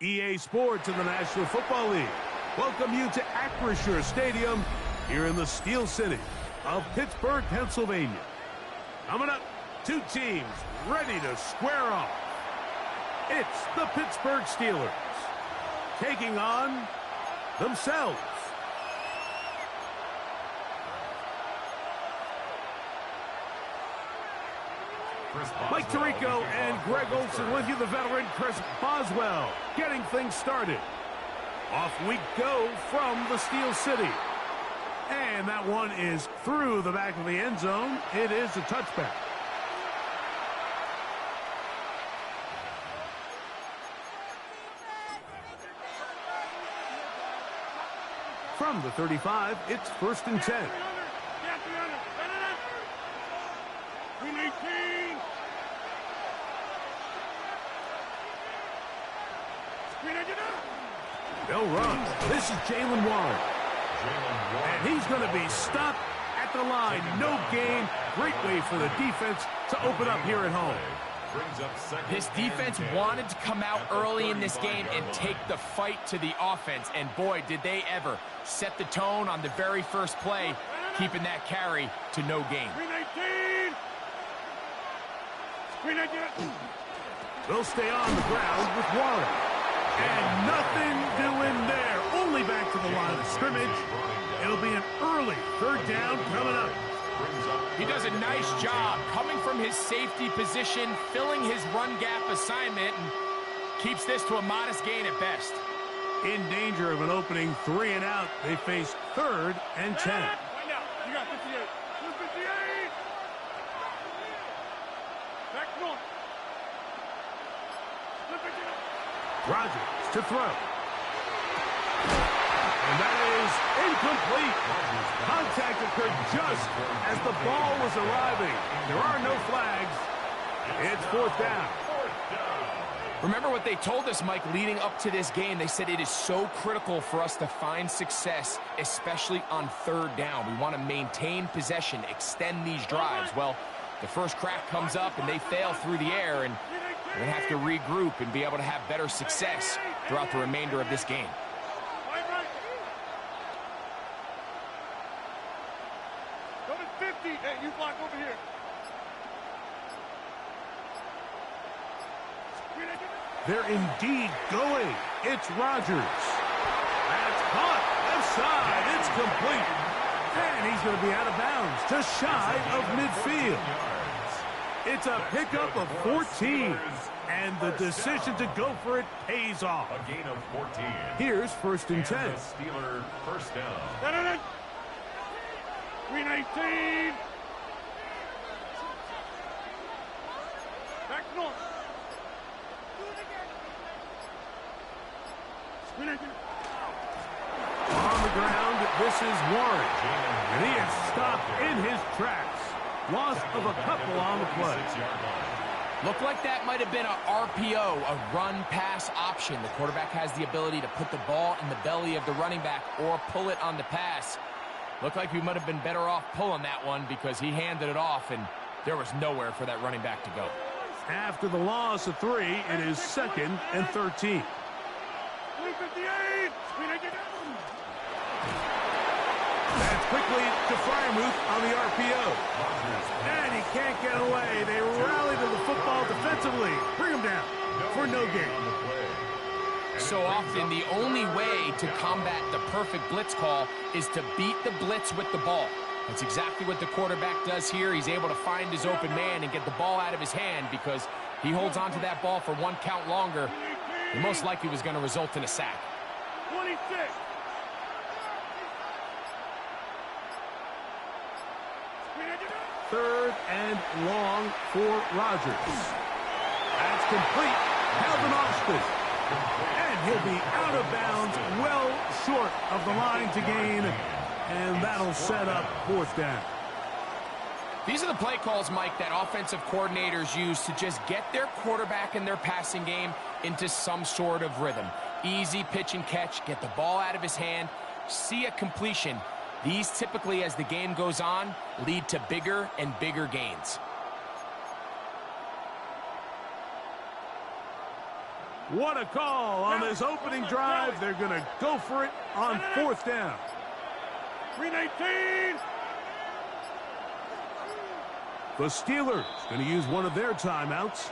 EA Sports in the National Football League welcome you to Acrisure Stadium here in the Steel City of Pittsburgh, Pennsylvania. Coming up, two teams ready to square off. It's the Pittsburgh Steelers taking on themselves. Mike Tirico and Greg Olson with you, the veteran Chris Boswell, getting things started. Off we go from the Steel City. And that one is through the back of the end zone. It is a touchback. From the 35, it's 1st and 10. They'll run. This is Jalen Warren. And he's going to be stopped at the line. No gain. Great way for the defense to open up here at home. This defense wanted to come out early in this game and take the fight to the offense. And boy, did they ever set the tone on the very first play, keeping that carry to no gain. They'll stay on the ground with Warren. And nothing doing there. Only back to the line of scrimmage. It'll be an early 3rd down coming up. He does a nice job coming from his safety position, filling his run gap assignment, and keeps this to a modest gain at best. In danger of an opening 3 and out. They face 3rd and 10. You got 58. 58. Back north. Rodgers to throw. And that is incomplete. Contact occurred just as the ball was arriving. There are no flags. It's 4th down. Remember what they told us, Mike, leading up to this game. They said it is so critical for us to find success, especially on 3rd down. We want to maintain possession, extend these drives. Well, the first crack comes up and they fail through the air, and we're going to have to regroup and be able to have better success throughout the remainder of this game. Go to 50. Hey, you block over here. They're indeed going. It's Rodgers. That's caught. Left side. It's complete. And he's going to be out of bounds, just shy of midfield. It's a pickup of 14. And the decision to go for it pays off. A gain of 14. Here's 1st and 10. Steeler 1st down. 319. Back north. On the ground, this is Warren. And he is stopped in his tracks. Loss of a couple on the play. Looked like that might have been a RPO, a run-pass option. The quarterback has the ability to put the ball in the belly of the running back or pull it on the pass. Looked like we might have been better off pulling that one because he handed it off, and there was nowhere for that running back to go. After the loss of 3, it is 2nd and 13. 358. That's quickly to Fryermuth on the RPO. And he can't get away. They rally to the football defensively. Bring him down for no gain. So often, the only way to combat the perfect blitz call is to beat the blitz with the ball. That's exactly what the quarterback does here. He's able to find his open man and get the ball out of his hand because he holds on to that ball for 1 count longer. It most likely was going to result in a sack. 26. Third and long for Rodgers. That's complete. Calvin Austin. And he'll be out of bounds, well short of the line to gain. And that'll set up 4th down. These are the play calls, Mike, that offensive coordinators use to just get their quarterback and their passing game into some sort of rhythm. Easy pitch and catch, get the ball out of his hand, see a completion. These typically, as the game goes on, lead to bigger and bigger gains. What a call on this opening drive. They're going to go for it on fourth down. 319. The Steelers going to use one of their timeouts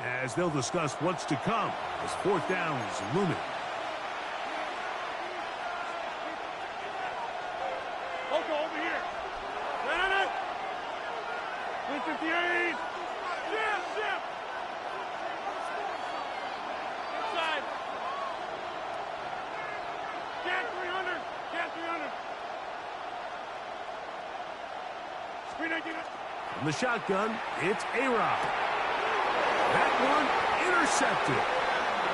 as they'll discuss what's to come as fourth down is looming. Oko over here. 358. Shift. Inside. Cat 300. Screen 19. From the shotgun, it's A-Rod. That one intercepted.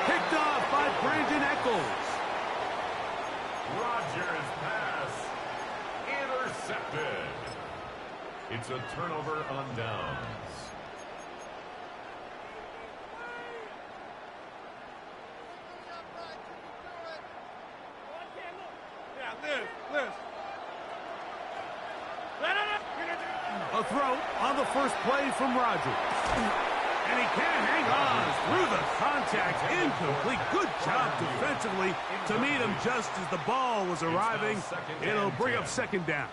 Picked off by Brandon Eccles. Rodgers' pass intercepted. It's a turnover on downs. Yeah, Liz. A throw on the first play from Rodgers. And he can't hang on through the contact. Incomplete. Good job defensively to meet him just as the ball was arriving. It'll bring up second down.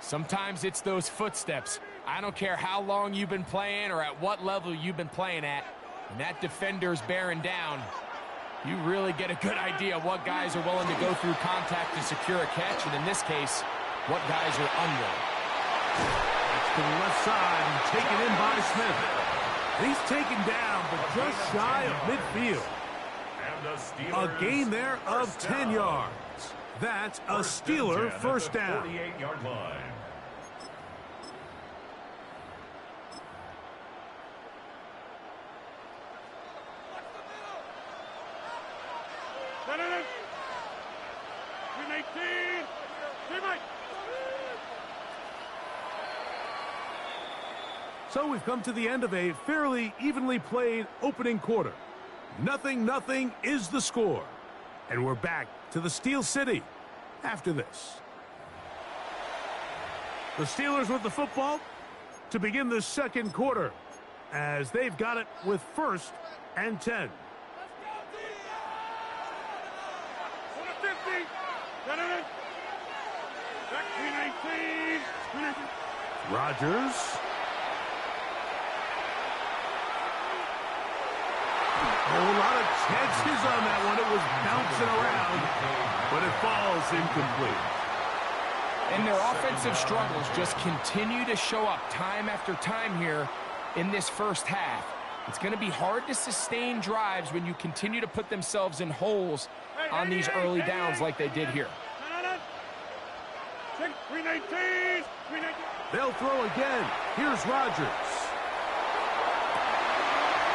Sometimes it's those footsteps. I don't care how long you've been playing or at what level you've been playing at. When that defender's bearing down, you really get a good idea of what guys are willing to go through contact to secure a catch, and in this case, what guys are unwilling. That's to the left side and taken in by Smith. He's taken down, but just shy of midfield. A gain there of 10 yards. That's a Steeler first down. 48-yard line. So we've come to the end of a fairly evenly played opening quarter. 0-0 is the score. And we're back to the Steel City after this. The Steelers with the football to begin the second quarter as they've got it with 1st and 10. Rodgers. A lot of chances on that one. It was bouncing around, but it falls incomplete. And their offensive struggles just continue to show up time after time here in this first half. It's going to be hard to sustain drives when you continue to put themselves in holes on these early downs like they did here. They'll throw again. Here's Rodgers.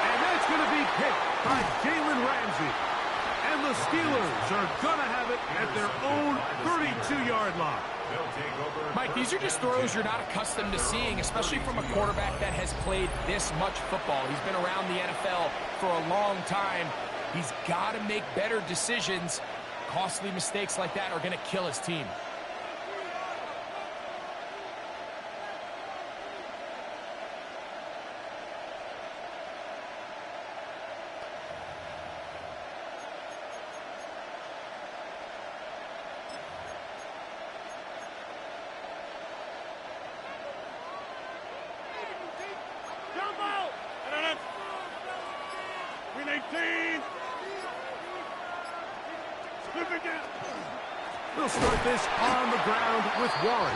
And that's going to be picked by Jalen Ramsey. And the Steelers are going to have it at their own 32-yard line. Mike, these are just throws you're not accustomed to seeing, especially from a quarterback that has played this much football. He's been around the NFL for a long time. He's got to make better decisions. Costly mistakes like that are going to kill his team. They'll start this on the ground with Warren.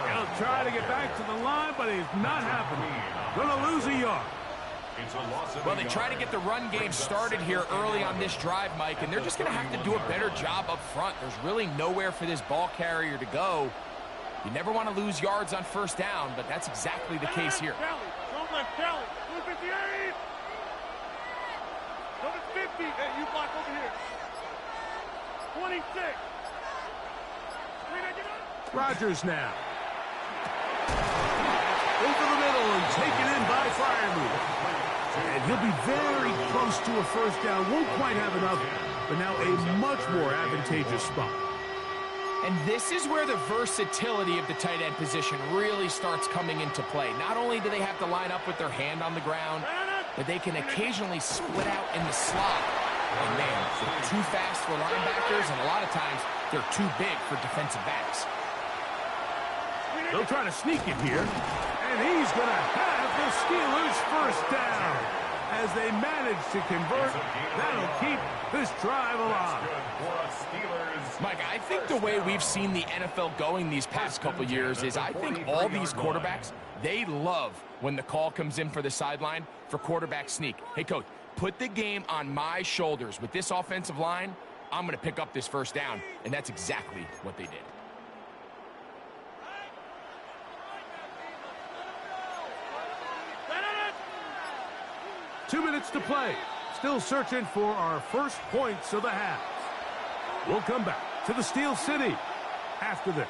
He'll try to get back to the line, but it's not happening. Going to lose a yard. Well, they try to get the run game started here early on this drive, Mike, and they're just going to have to do a better job up front. There's really nowhere for this ball carrier to go. You never want to lose yards on first down, but that's exactly the case here. Don't let Kelly. 258. Go to 50. Hey, you block over here. 26. Rodgers now. Over the middle and taken in by Freiermuth. And he'll be very close to a first down. Won't quite have enough, but now a much more advantageous spot. And this is where the versatility of the tight end position really starts coming into play. Not only do they have to line up with their hand on the ground, but they can occasionally split out in the slot. And man, they're too fast for linebackers, and a lot of times they're too big for defensive backs. They'll try to sneak it here, and he's going to have the Steelers first down. As they manage to convert, that'll keep this drive alive. Mike, I think the way we've seen the NFL going these past couple years is I think all these quarterbacks, they love when the call comes in for the sideline for quarterback sneak. Hey, coach, put the game on my shoulders. With this offensive line, I'm going to pick up this first down, and that's exactly what they did. Two minutes to play. Still searching for our first points of the half. We'll come back to the Steel City after this.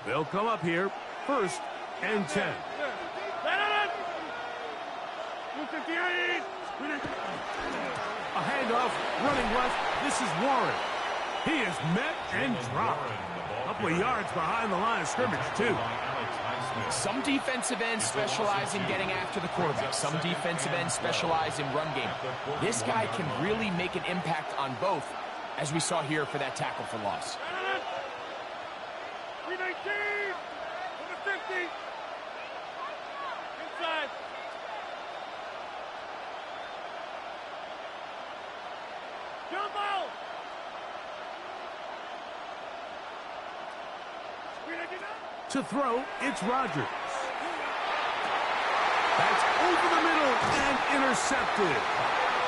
They'll come up here, 1st and 10. A handoff, running left. This is Warren. He is met and dropped. A couple of yards behind the line of scrimmage, too. Some defensive ends specialize in getting after the quarterback. Some defensive ends specialize in run game. This guy can really make an impact on both, as we saw here for that tackle for loss. 319! Number 50! Inside! Jump out! To throw, it's Rodgers. That's over the middle and intercepted.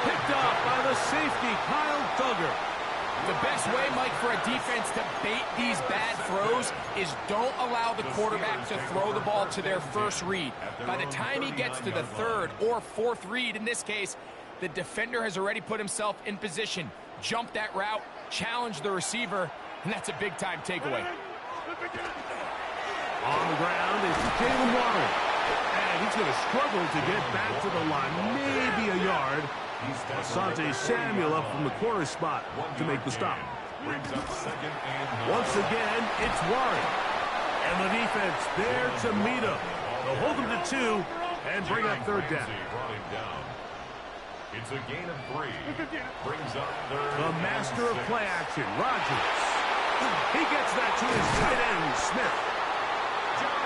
Picked off by the safety, Kyle Duggar. The best way, Mike, for a defense to bait these bad throws is don't allow the quarterback to throw the ball to their first read. By the time he gets to the 3rd or 4th read, in this case, the defender has already put himself in position, jumped that route, challenged the receiver, and that's a big-time takeaway. On the ground is Jalen Warren. And he's going to struggle to get back to the line, maybe a yard. Asante Samuel up from the corner spot to make the stop. Once again, it's Warren. And the defense there to meet him. They'll hold him to 2 and bring up 3rd down. It's a gain of 3. Brings up 3rd. The master of play action, Rodgers. He gets that to his tight end, Smith.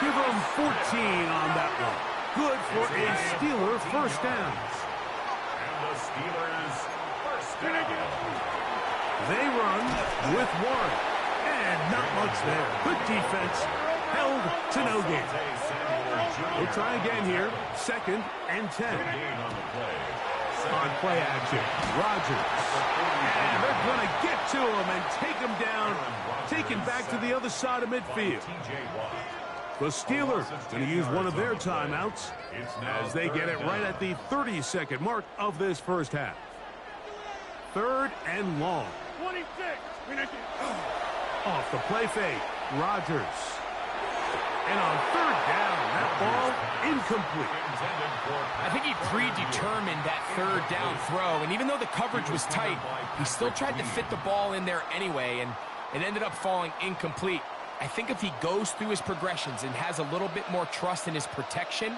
Give him 14 on that one. Good for a Steeler first down. And the Steelers first down. They run with Warren. And not much there. Good defense. Held to no gain. We'll try again here. 2nd and 10. On play action, Rodgers. And they're going to get to him and take him down. Taken back to the other side of midfield. The Steelers going to use one of their timeouts as they get it right at the 30-second mark of this first half. 3rd and long. 26! Off the play fake, Rodgers. And on 3rd down, that ball incomplete. I think he predetermined that 3rd down throw, and even though the coverage was tight, he still tried to fit the ball in there anyway, and it ended up falling incomplete. I think if he goes through his progressions and has a little bit more trust in his protection,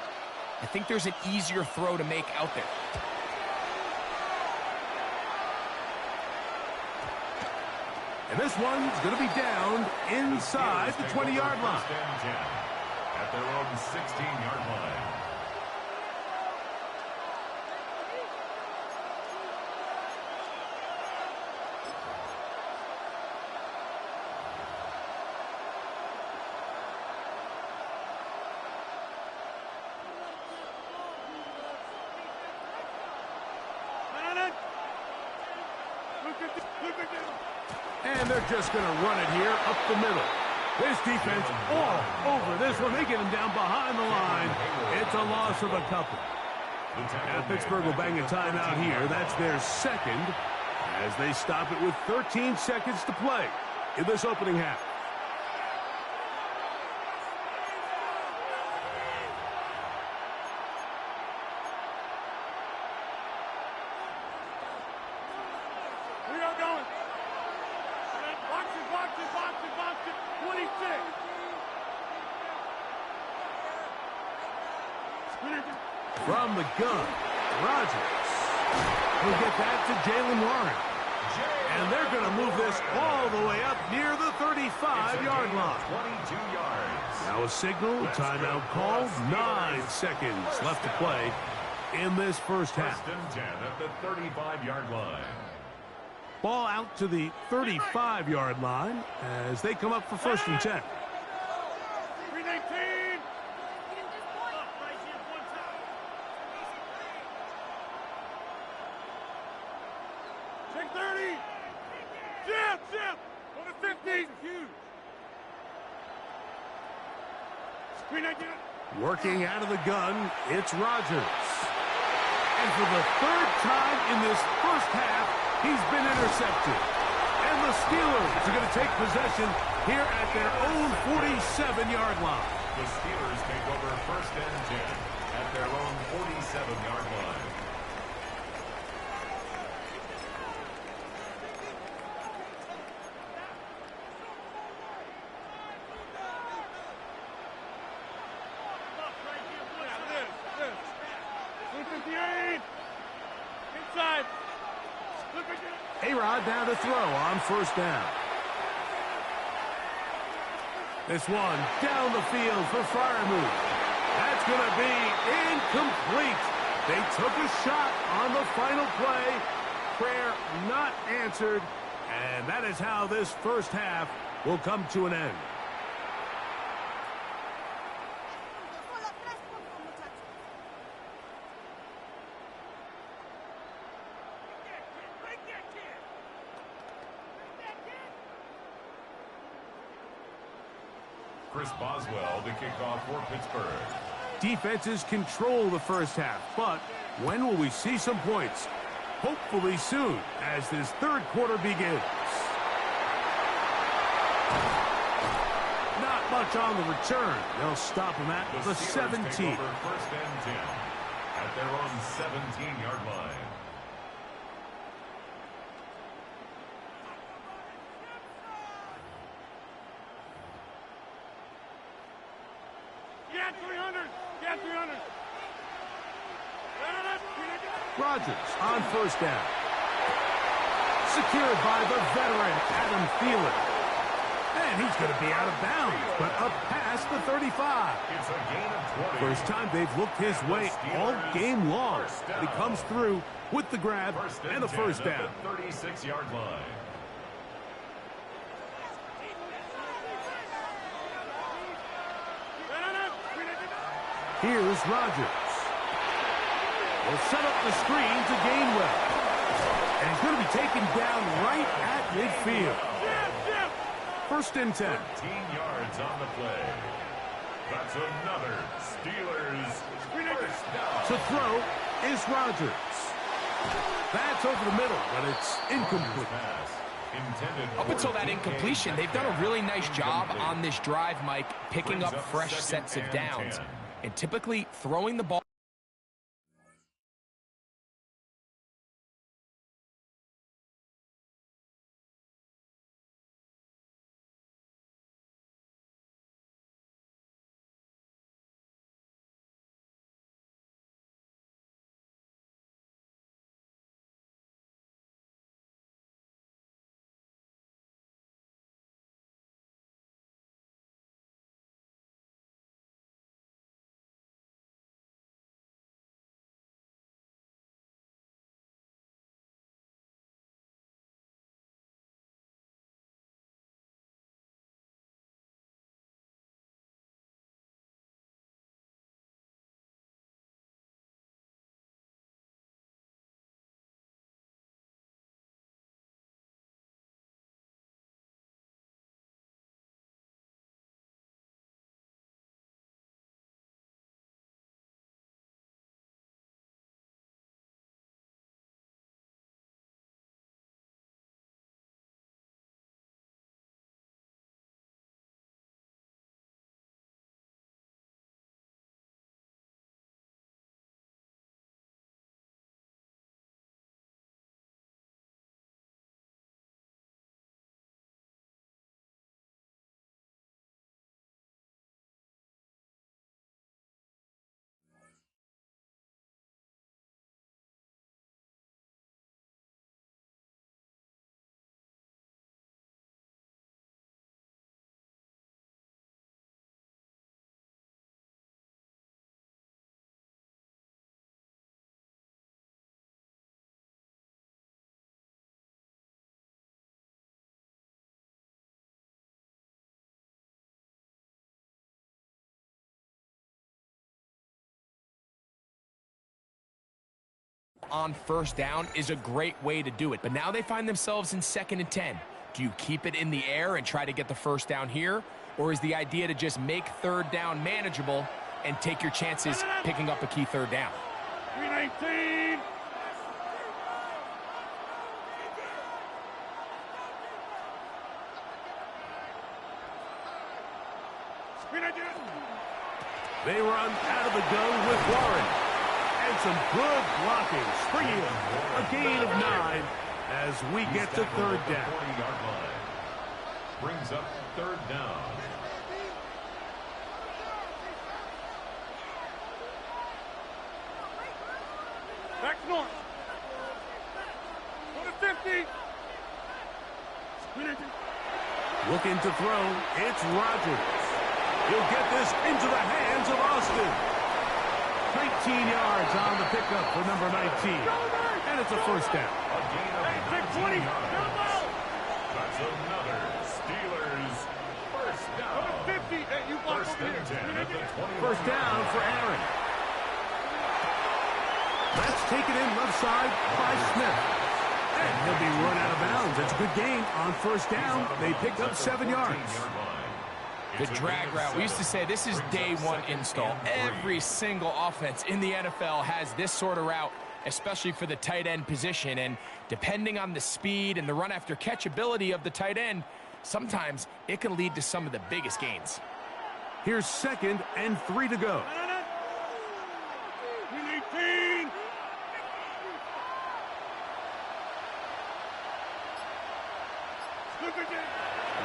I think there's an easier throw to make out there. And this one's going to be down inside the 20-yard line. At their own 16-yard line. And they're just going to run it here up the middle. This defense all over this one. They get him down behind the line. It's a loss of a couple. Now Pittsburgh will bang a timeout here. That's their 2nd as they stop it with 13 seconds to play in this opening half. From the gun, Rodgers will get that to Jalen Warren. And they're going to move this all the way up near the 35-yard line. 22 yards. Now a signal, timeout called, 9 seconds left to play in this first half. First and 10 at the 35-yard line. Ball out to the 35-yard line as they come up for first and 10. 319. 630. Jim. Go to 50. Huge. 319. Working out of the gun, it's Rodgers. And for the third time in this first half, he's been intercepted. And the Steelers are going to take possession here at their own 47-yard line. The Steelers take over first and 10 at their own 47-yard line. Inside. A-Rod down to throw on first down. This one down the field for Freiermuth. That's going to be incomplete. They took a shot on the final play. Prayer not answered. And that is how this first half will come to an end. Chris Boswell to kick off for Pittsburgh. Defenses control the first half, but when will we see some points? Hopefully soon, as this third quarter begins. Not much on the return. They'll stop him at the Steelers 17. take over first and 10 at their own 17-yard line. Get 300. Get 300. Rodgers on first down. Secured by the veteran Adam Thielen. And he's going to be out of bounds, but up past the 35. It's a gain of 20. First time they've looked his way all game long. He comes through with the grab and the first down. At the 36-yard line. Here's Rodgers. Will set up the screen to Gainwell. And he's going to be taken down right at midfield. First and 10. 13 yards on the play. That's another Steelers first down. To throw is Rodgers. That's over the middle, but it's incomplete. Pass intended Up for until that DK incompletion, they've done a really nice job on this drive, Mike, picking Brings up up fresh second sets of and downs 10. and typically throwing the ball on first down is a great way to do it. But now they find themselves in 2nd and 10. Do you keep it in the air and try to get the first down here? Or is the idea to just make 3rd down manageable and take your chances picking up a key 3rd down? 319. They run out of the gun with Warren. And some good blocking, springing a gain of 9 as we get to 3rd down. Brings up 3rd down. Back north. Go to 50. Looking to throw, it's Rodgers. He'll get this into the hands of Austin. 19 yards on the pickup for number 19. And it's a first down. A gain of Hey, 20. 19 yards. That's another Steelers first Go down. to 50. Hey, you block First over and 10 here. at the 21. First down for Aaron. That's taken in left side by Smith. And he'll be run out of bounds. It's a good gain on first down. They pick up 7 yards. The drag route. We used to say this is day one install. Every single offense in the NFL has this sort of route, especially for the tight end position. And depending on the speed and the run after catch ability of the tight end, sometimes it can lead to some of the biggest gains. Here's 2nd and 3 to go. 319.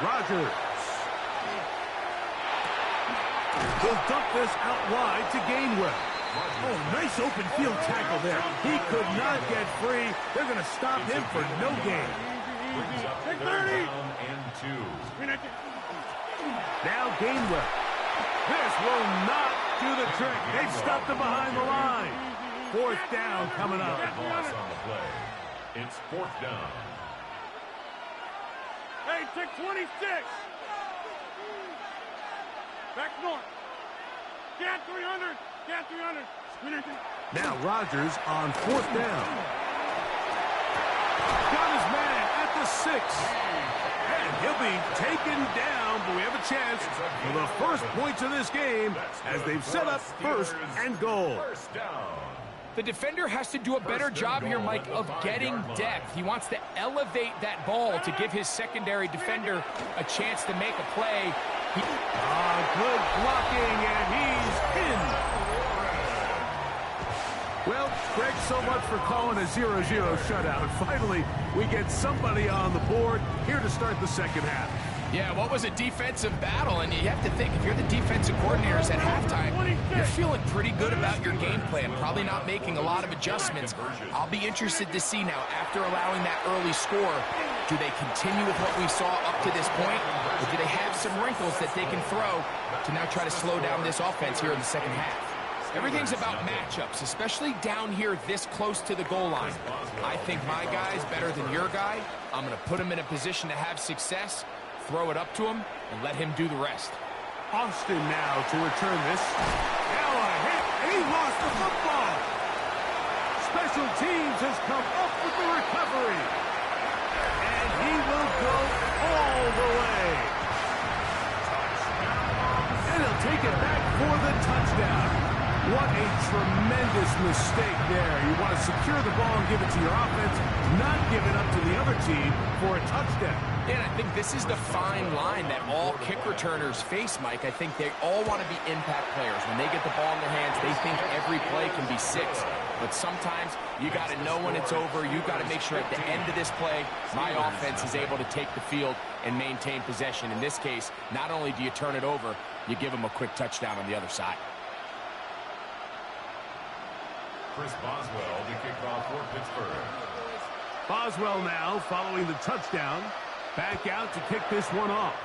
Rodgers. He'll dump this out wide to Gainwell. Oh, nice open field tackle there. He could not get free. They're going to stop him for no gain. Brings up 3rd 30. down and 2. Now Gainwell. This will not do the trick. They've stopped him behind the line. 4th down coming up. Loss on the play. It's 4th down. Hey, take 26. Back north. Get 300. Get 300. Now Rodgers on 4th down. Got his man at the 6. And he'll be taken down, but we have a chance for the first points of this game as they've set up 1st and goal. First down. The defender has to do a better job here, Mike, of getting depth. He wants to elevate that ball to give his secondary defender a chance to make a play. Good blocking, and he's in. Well, Greg, so much for calling a 0-0 shutout. Finally, we get somebody on the board here to start the 2nd half. Yeah, what was a defensive battle? And you have to think, if you're the defensive coordinators at halftime, you're feeling pretty good about your game plan, probably not making a lot of adjustments. I'll be interested to see now, after allowing that early score, do they continue with what we saw up to this point, or do they have some wrinkles that they can throw to now try to slow down this offense here in the 2nd half? Everything's about matchups, especially down here this close to the goal line. I think my guy's better than your guy. I'm going to put him in a position to have success, throw it up to him, and let him do the rest. Austin now to return this. Now a hit, and he lost the football. Special teams has come up with the recovery. And he will go all the way. And he'll take it back for the touchdown. What a tremendous mistake there. You want to secure the ball and give it to your offense, not give it up to the other team for a touchdown. And I think this is the fine line that all kick returners face, Mike. I think they all want to be impact players. When they get the ball in their hands, they think every play can be 6. But sometimes you got to know when it's over. You got to make sure at the end of this play, my offense is able to take the field and maintain possession. In this case, not only do you turn it over, you give them a quick touchdown on the other side. Chris Boswell to kick off for Pittsburgh. Boswell now following the touchdown. Back out to kick this one off.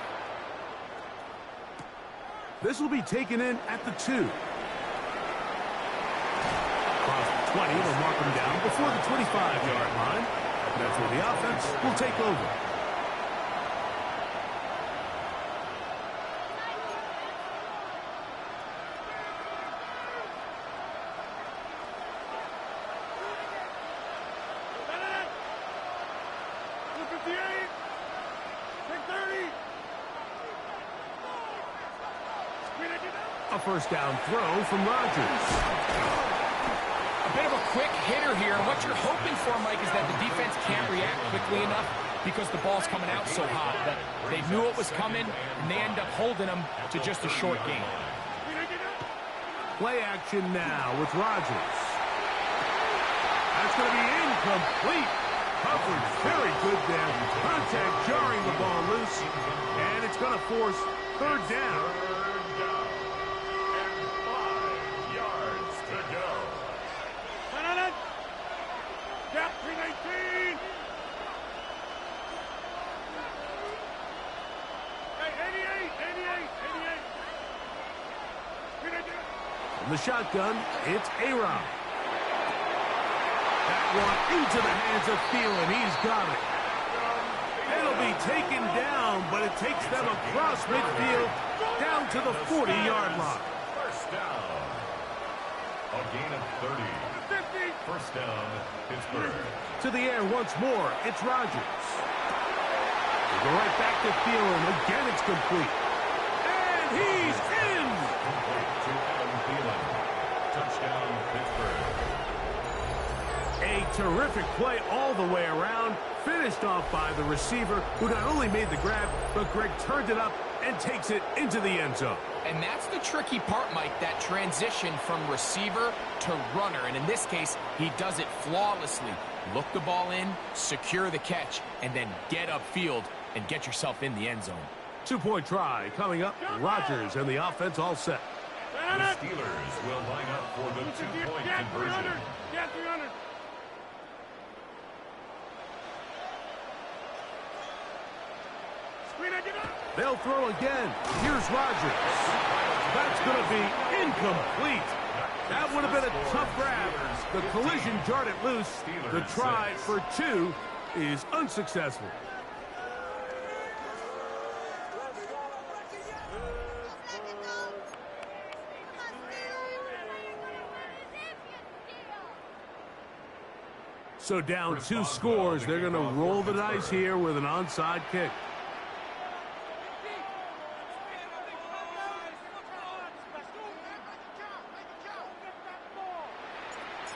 This will be taken in at the 2. Across the 20, they'll mark him down before the 25-yard line. That's where the offense will take over. first down throw from Rodgers. A bit of a quick hitter here. What you're hoping for, Mike, is that the defense can't react quickly enough because the ball's coming out so hot. But they knew it was coming, and they end up holding them to just a short gain. Play action now with Rodgers. That's going to be incomplete. Coverage very good there. Contact jarring the ball loose. And it's going to force third down. And 5 yards to go. Gap 319. Hey, 88. In the shotgun, it's A-Rod. That one into the hands of Thielen. He's got it. It'll be taken down, but it takes them across midfield down to the 40-yard line. First down. A gain of 30. First down, Pittsburgh. To the air once more, it's Rodgers. They go right back to Thielen. Again, it's complete. And he's in! Complete to Adam Thielen. Touchdown, Pittsburgh. A terrific play all the way around, finished off by the receiver, who not only made the grab, but Greg turned it up and takes it into the end zone. And that's the tricky part, Mike, that transition from receiver to runner. And in this case, he does it flawlessly. Look the ball in, secure the catch, and then get upfield and get yourself in the end zone. Two-point try coming up. Rodgers and the offense all set. The Steelers will line up for the two-point conversion. Get 300. They'll throw again. Here's Rodgers. That's going to be incomplete. That would have been a tough grab. The collision jarred it loose. The try for 2 is unsuccessful. So down 2 scores. They're going to roll the dice here with an onside kick.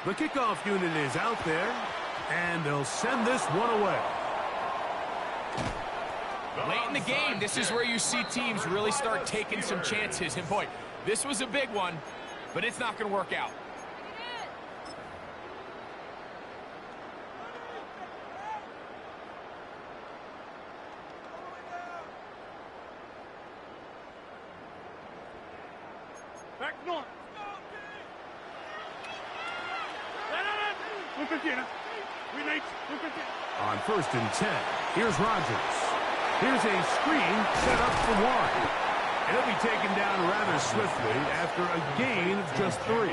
The kickoff unit is out there, and they'll send this one away. Late in the game, this is where you see teams really start taking some chances. And boy, this was a big one, but it's not going to work out. Back north. On first and 10, here's Rodgers. Here's a screen set up for Warren. And he'll be taken down rather swiftly after a gain of just 3.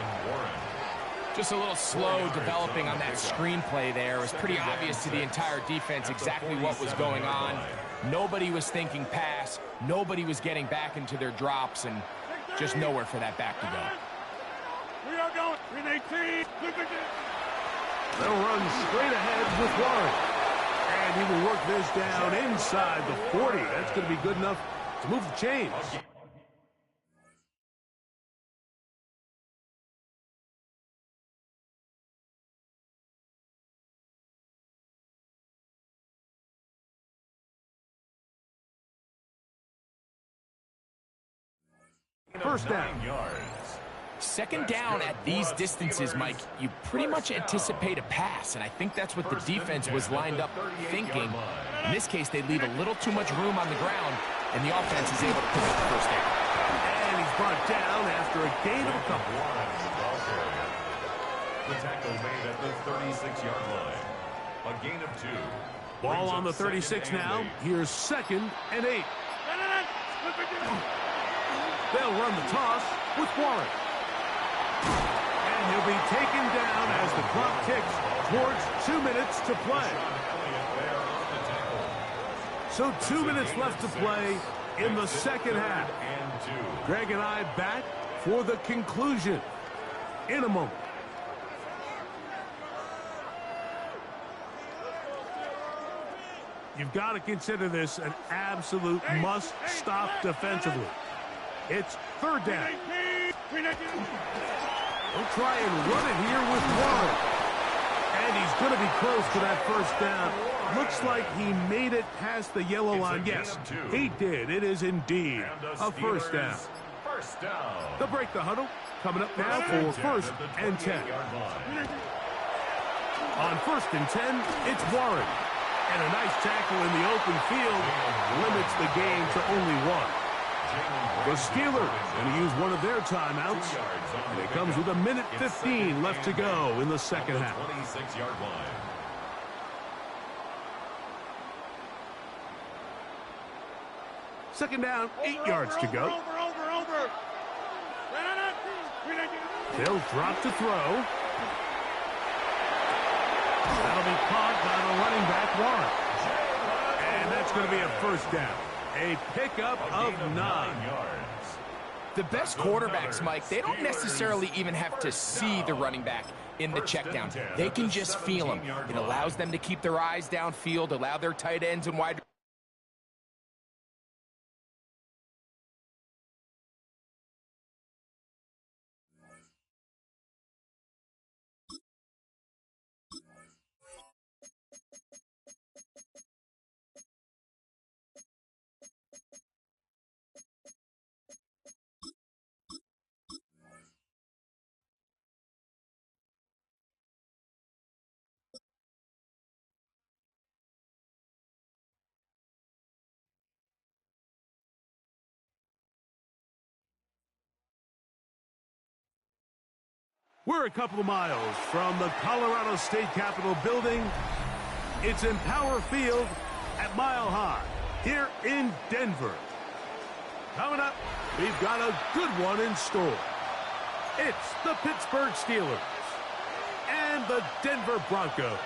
Just a little slow developing on that screenplay there. It was pretty obvious to the entire defense exactly what was going on. Nobody was thinking pass. Nobody was getting back into their drops, and just nowhere for that back to go. We are going. 318. They'll run straight ahead with Warren. And he will work this down inside the 40. That's going to be good enough to move the chains. First down. Second down at these distances, Mike, you pretty much anticipate a pass, and I think that's what the defense was lined up thinking. In this case, they leave a little too much room on the ground, and the offense is able to pick up the first down. And he's brought down after a gain of a couple. The tackle made at the 36-yard line. A gain of 2. Ball on the 36 now. Here's 2nd and 8. They'll run the toss with Warren. And he'll be taken down as the clock ticks towards 2 minutes to play. So 2 minutes left to play in the second half. Greg and I back for the conclusion in a moment. You've got to consider this an absolute must-stop defensively. It's third down. He'll try and run it here with Warren. And he's going to be close to that first down. Looks like he made it past the yellow line. Yes, he did. It is indeed a first down. First down. They'll break the huddle. Coming up now for first and 10. On first and 10, it's Warren. And a nice tackle in the open field limits the game to only one. The Steelers going to use one of their timeouts. And it comes with 1:15 left to go in the second half. 26-yard line. Second down, 8 yards to go. Over. They'll drop to throw. That'll be caught by the running back, Warren. And that's going to be a first down. A pickup of 9 yards. The best quarterbacks, Mike, they don't necessarily even have to see the running back in the check down. They can just feel him. It allows them to keep their eyes downfield, allow their tight ends and wide We're a couple of miles from the Colorado State Capitol building. It's in Power Field at Mile High here in Denver. Coming up, we've got a good one in store. It's the Pittsburgh Steelers and the Denver Broncos.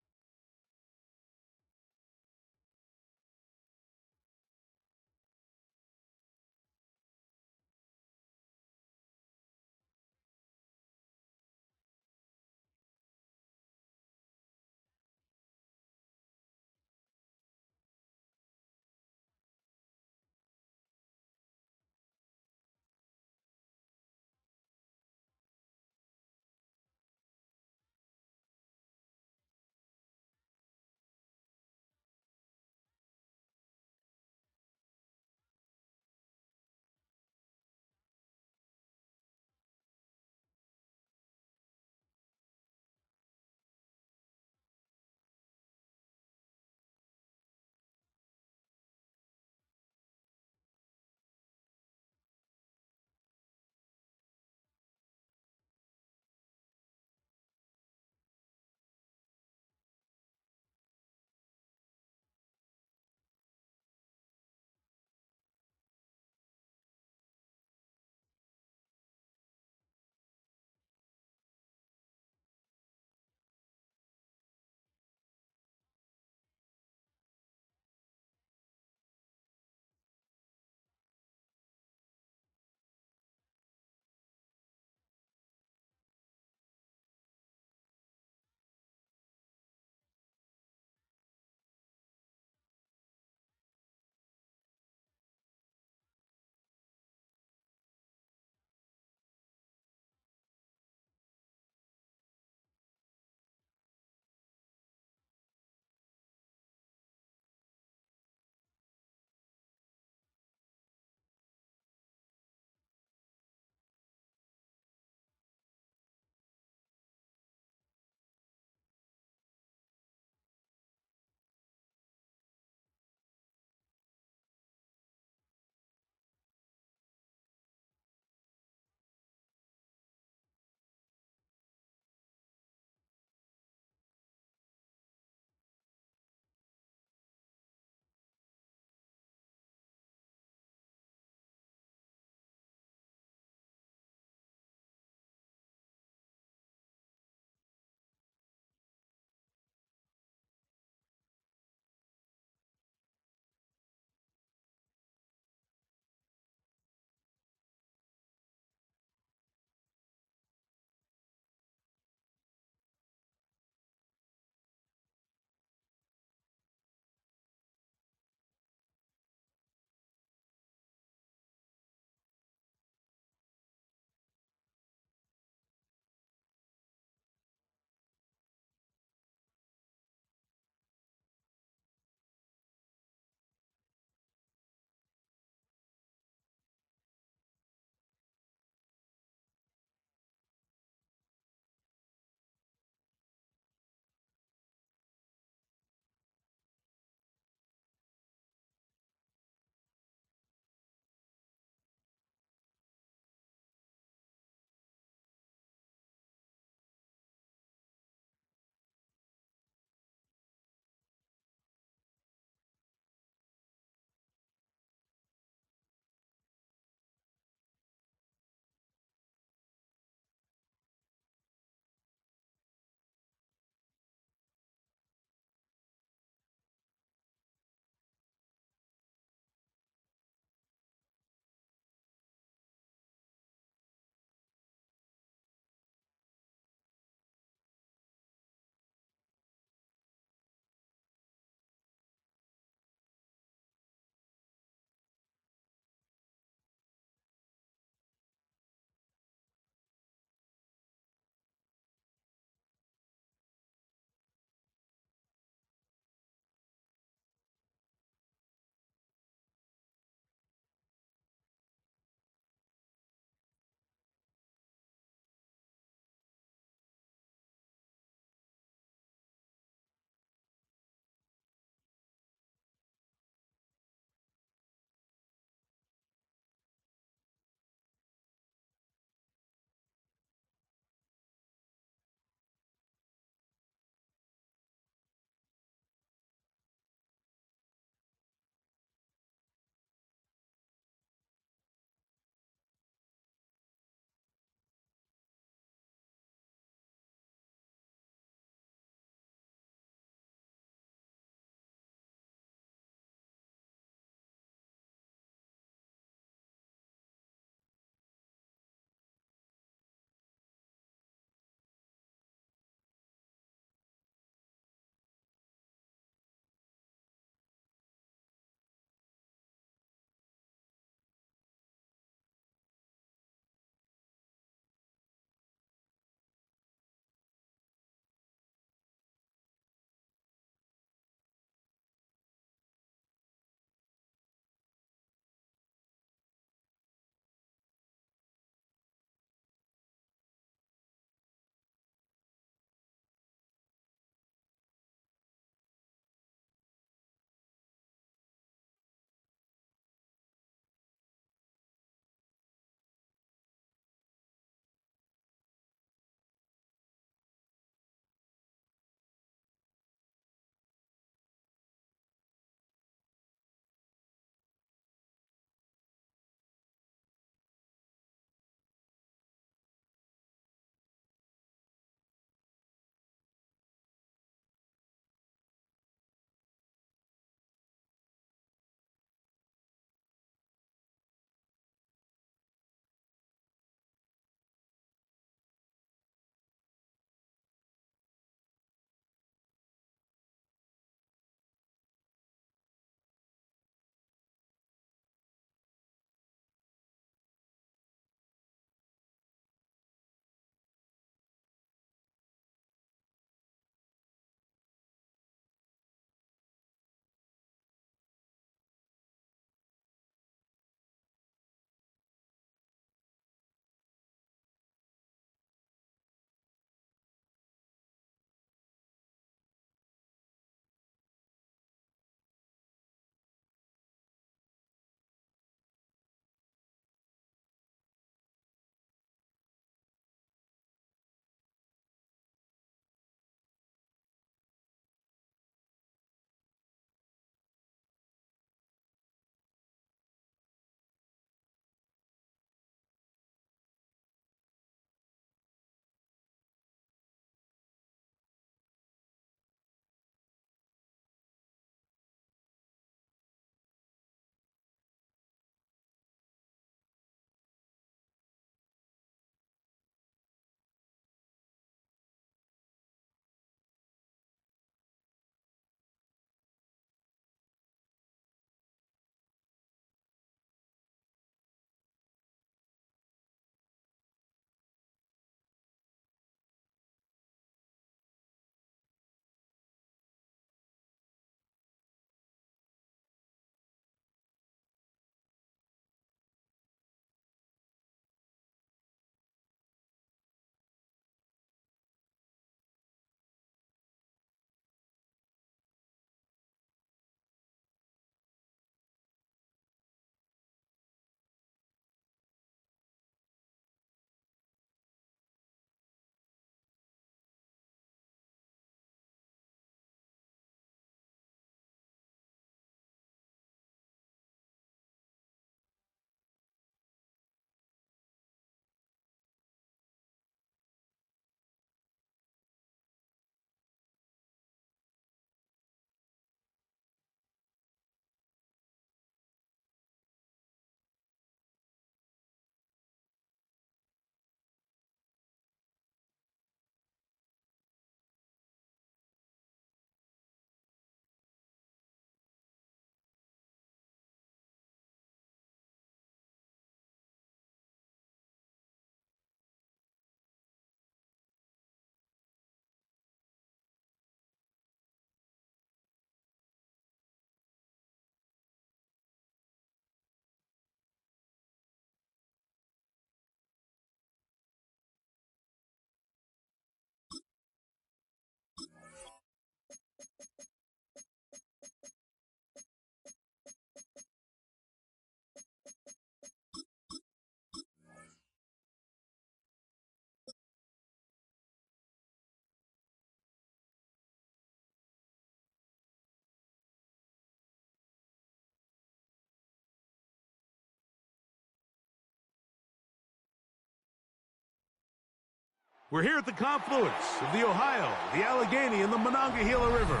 We're here at the confluence of the Ohio, the Allegheny, and the Monongahela Rivers,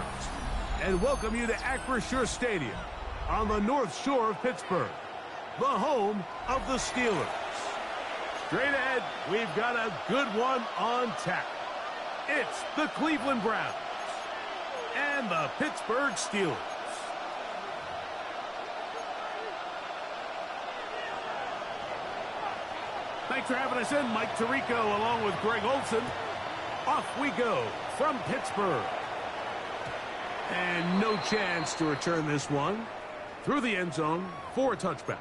and welcome you to Acrisure Stadium on the North Shore of Pittsburgh, the home of the Steelers. Straight ahead, we've got a good one on tap. It's the Cleveland Browns and the Pittsburgh Steelers. Thanks for having us in, Mike Tirico, along with Greg Olson. Off we go from Pittsburgh. And no chance to return this one through the end zone for a touchback.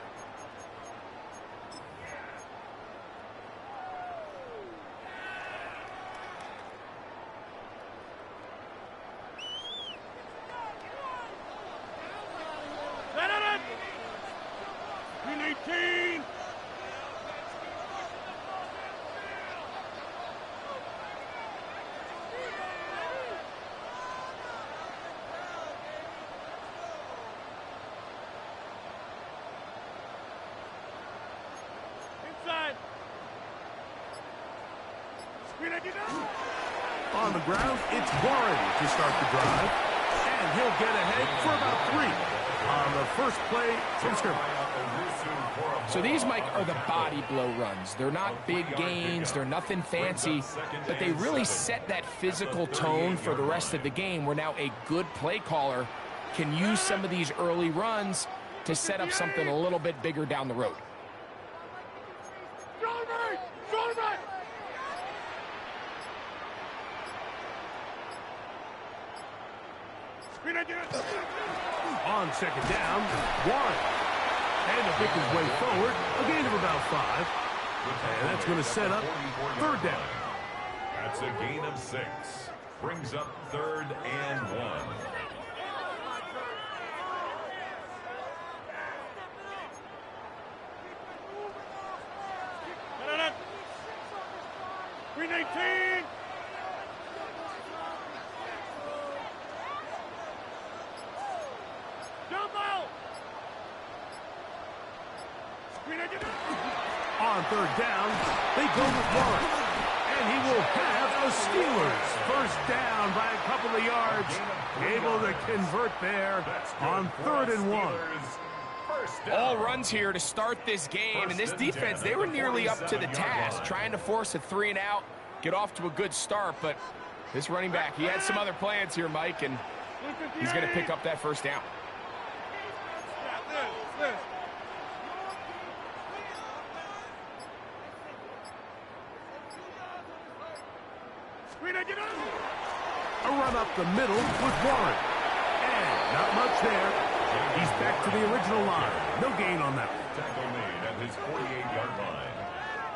On the ground, it's Warren to start the drive. And he'll get ahead for about 3 on the first play from scrimmage. So these, Mike, are the body blow runs. They're not big gains, they're nothing fancy, but they really set that physical tone for the rest of the game, where now a good play caller can use some of these early runs to set up something a little bit bigger down the road. On second down, Warren. And to pick his way forward, a gain of about 5. And that's going to set up third down. That's a gain of 6. Brings up 3rd and 1. On third down, they go with Warren. And he will have a Steelers first down by a couple of yards. Able to convert there on 3rd and 1. All runs here to start this game. And this defense, they were nearly up to the task, trying to force a 3 and out, get off to a good start. But this running back, he had some other plans here, Mike, and he's going to pick up that first down. A run up the middle with Warren. And not much there. He's back to the original line. No gain on that one. Tackle made at his 48-yard line.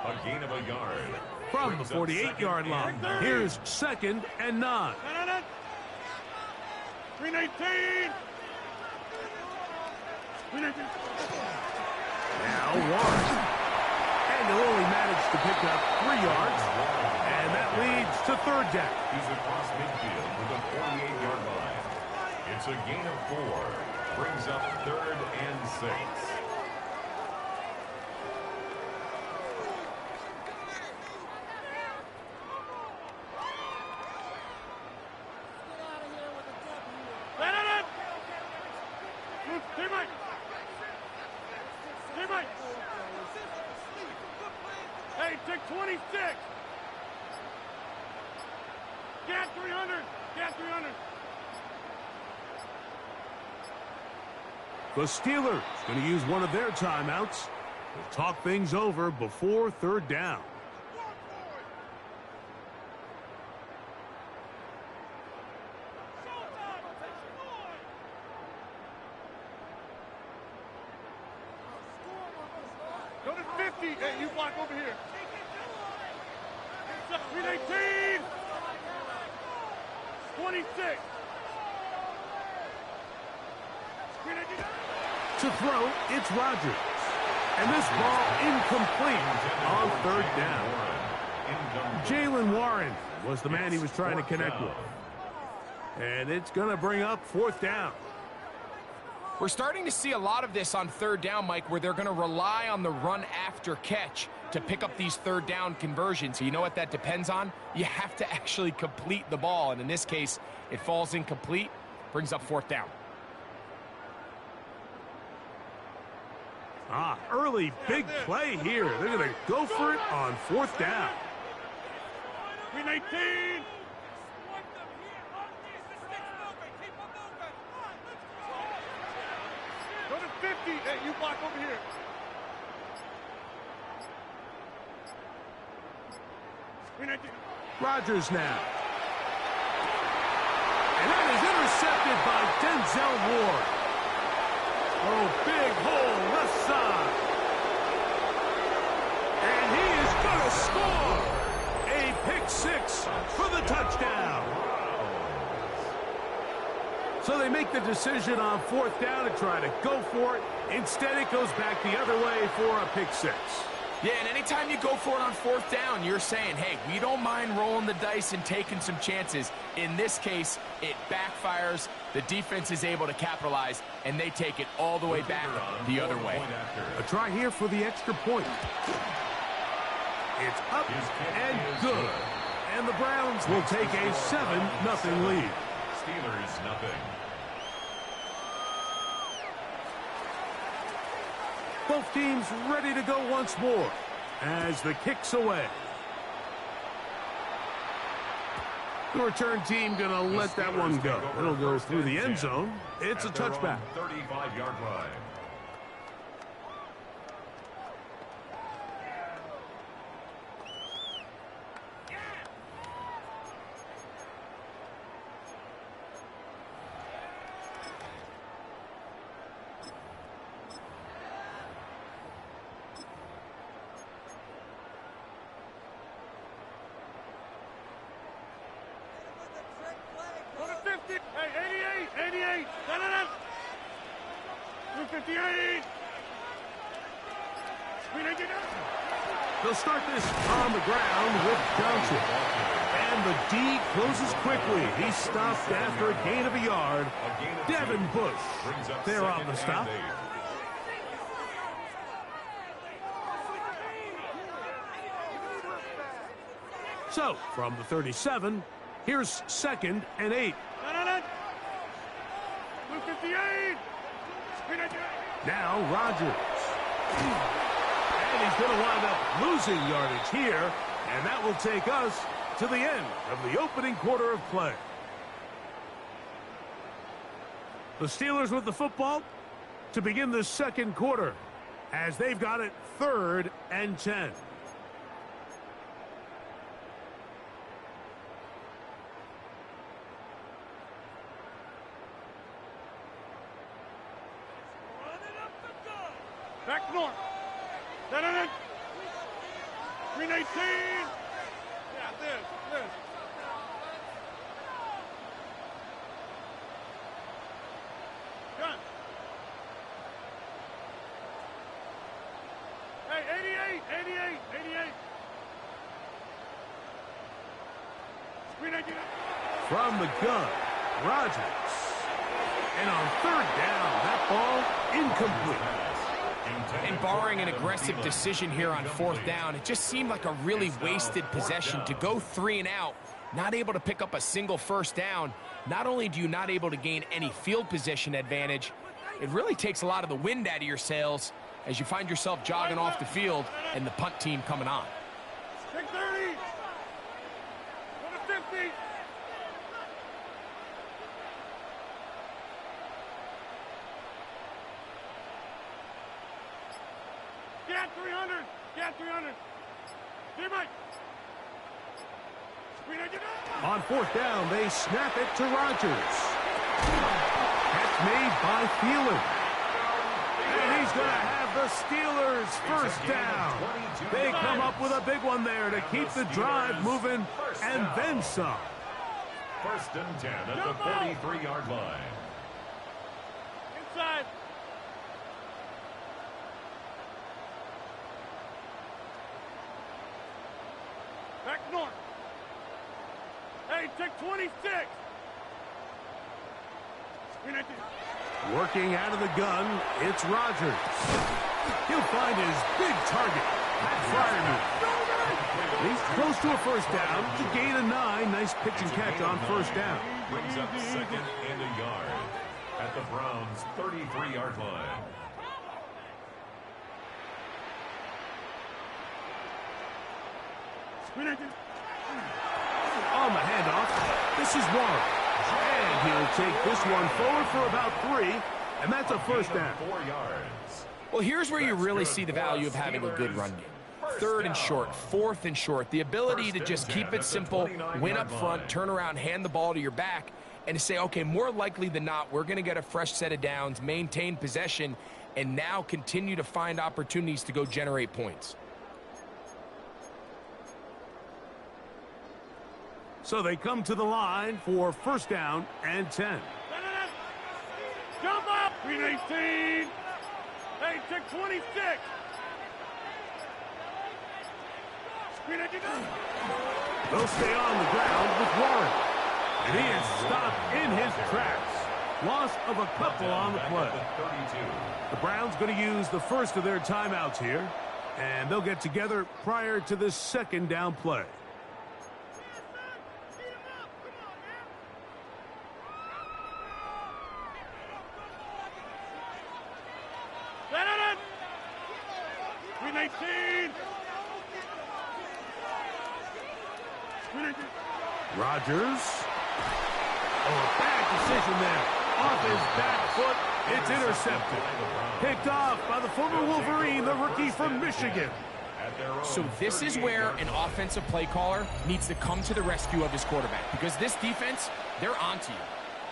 A gain of a yard. From the 48-yard line, here's 2nd and 9. 319. Now Warren. And he'll only manage to pick up 3 yards. And that leads to 3rd down. He's across midfield with a 48-yard line. It's a gain of 4. Brings up 3rd and 6. Hey, take 26. Get 300. Get 300. The Steelers going to use one of their timeouts to talk things over before 3rd down. Go to 50. Hey, you block over here. 319. 26. To throw, it's Rodgers. And this ball incomplete on 3rd down. Jaylen Warren was the man he was trying to connect with. And it's going to bring up 4th down. We're starting to see a lot of this on 3rd down, Mike, where they're going to rely on the run after catch to pick up these third down conversions. You know what that depends on? You have to actually complete the ball, and in this case, it falls incomplete, brings up fourth down. Early big play here. They're going to go for it on fourth down. 18. Go to 50. Hey, you block over here. Rodgers now. And that is intercepted by Denzel Ward. Oh, big hole left side. And he is going to score. A pick six for the touchdown. So they make the decision on fourth down to try to go for it. Instead, it goes back the other way for a pick six. Yeah, and anytime you go for it on fourth down, you're saying, hey, we don't mind rolling the dice and taking some chances. In this case, it backfires. The defense is able to capitalize, and they take it all the way back the other way. A try here for the extra point. It's up and good. And the Browns will take a 7-0 lead. Steelers, nothing. Both teams ready to go once more as the kick's away. The return team going to let that one go. It'll go through the end zone. It's a touchback. 35-yard line. Go to 50. Hey, 88. 58. They'll start this on the ground with Johnson. And the D closes quickly. He stopped after a gain of a yard. Devin Bush there on the stop. So, from the 37, here's 2nd and 8. 58. Now Rodgers. And he's going to wind up losing yardage here, and that will take us to the end of the opening quarter of play. The Steelers with the football to begin the second quarter as they've got it 3rd and 10. Back north. 318. Yeah, this. Gun. Hey, 88. From the gun, Rodgers. And on 3rd down, that ball incomplete. And barring an aggressive decision here on 4th down, it just seemed like a really wasted possession to go 3 and out, not able to pick up a single first down. Not only do you not able to gain any field position advantage, it really takes a lot of the wind out of your sails as you find yourself jogging off the field and the punt team coming on. Take 30. Go to 50. Get 300. Get 300. Teammate. On 4th down, they snap it to Rodgers. Catch made by Thielen. And he's going to have the Steelers first down. They come up with a big one there to keep the drive moving and then some. 1st and 10 at the 43-yard line. Inside. Back north. Hey, take 26. Working out of the gun, it's Rodgers. He'll find his big target. He's close to a first down. It's a gain of 9. Nice pitch and catch on first down. Brings up second and a yard at the Browns' 33-yard line. On the handoff, this is Warren. And he'll take this one forward for about 3, and that's a first down. 4 yards. Well, here's where you really see the value of having a good run game. 3rd and short, 4th and short, the ability to just keep it simple, win up front, turn around, hand the ball to your back, and to say, okay, more likely than not, we're going to get a fresh set of downs, maintain possession, and now continue to find opportunities to go generate points. So they come to the line for first down and 10. Jump up! Green 18! Hey, check 26! Green 18! They'll stay on the ground with Warren. And he is stopped in his tracks. Loss of a couple on the play. The Browns going to use the first of their timeouts here. And they'll get together prior to this second down play. Green 18! Rodgers. Oh, a bad decision there. Off his back foot. It's intercepted. Picked off by the former Wolverine, the rookie from Michigan. So this is where an offensive play caller needs to come to the rescue of his quarterback, because this defense, they're onto you.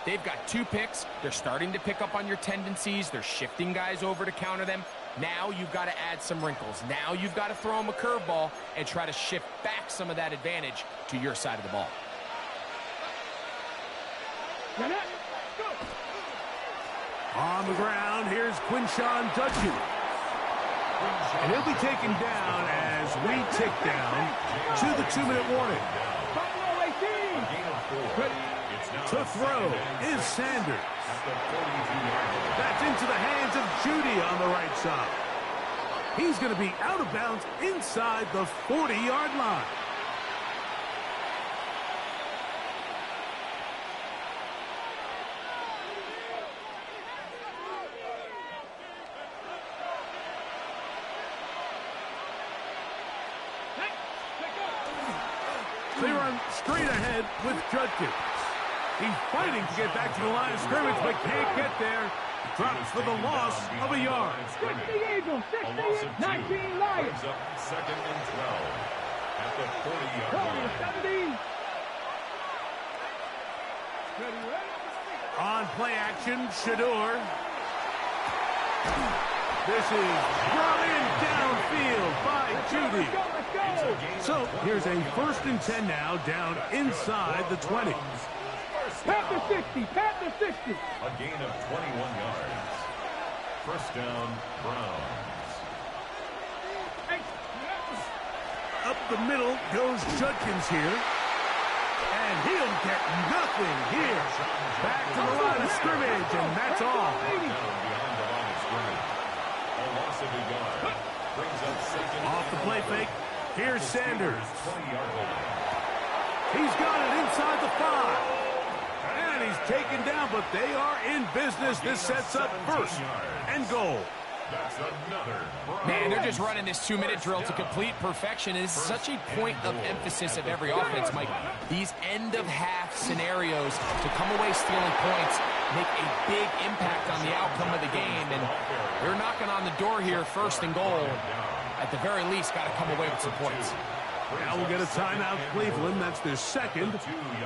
They've got 2 picks. They're starting to pick up on your tendencies. They're shifting guys over to counter them. Now you've got to add some wrinkles. Now you've got to throw them a curveball and try to shift back some of that advantage to your side of the ball. On the ground, here's Quinshawn Judkins. And he'll be taken down as we tick down to the 2-minute warning. To throw is Sanders. That's into the hands of Judy on the right side. He's going to be out of bounds inside the 40-yard line. They run straight ahead with Judkins. He's fighting to get back to the line of scrimmage, but can't get there. Drops for the loss of a yard. 60 Eagles, 60, 19 Lions. Second and 12 at the 40-yard line. 70. On play action, Shador. This is brought in downfield by Judy. So here's a 1st and 10 now, down inside the 20. Panther 60, Panther 60. A gain of 21 yards. First down, Browns. Up the middle goes Judkins here. And he'll get nothing here. Back to the line of scrimmage, and that's all. Down behind the line of scrimmage. A loss of a yard. Brings up second. Off the play fake. Here's Sanders. 20-yard line. He's got it inside the 5. And he's taken down, but they are in business. This sets up 1st and goal. That's another. Man, they're just running this 2-minute drill to complete perfection. It's such a point of emphasis of every offense, Mike. These end-of-half scenarios to come away stealing points make a big impact on the outcome of the game. And they're knocking on the door here, 1st and goal. At the very least, got to come away with some points. Now we'll get a timeout, Cleveland. That's their 2nd.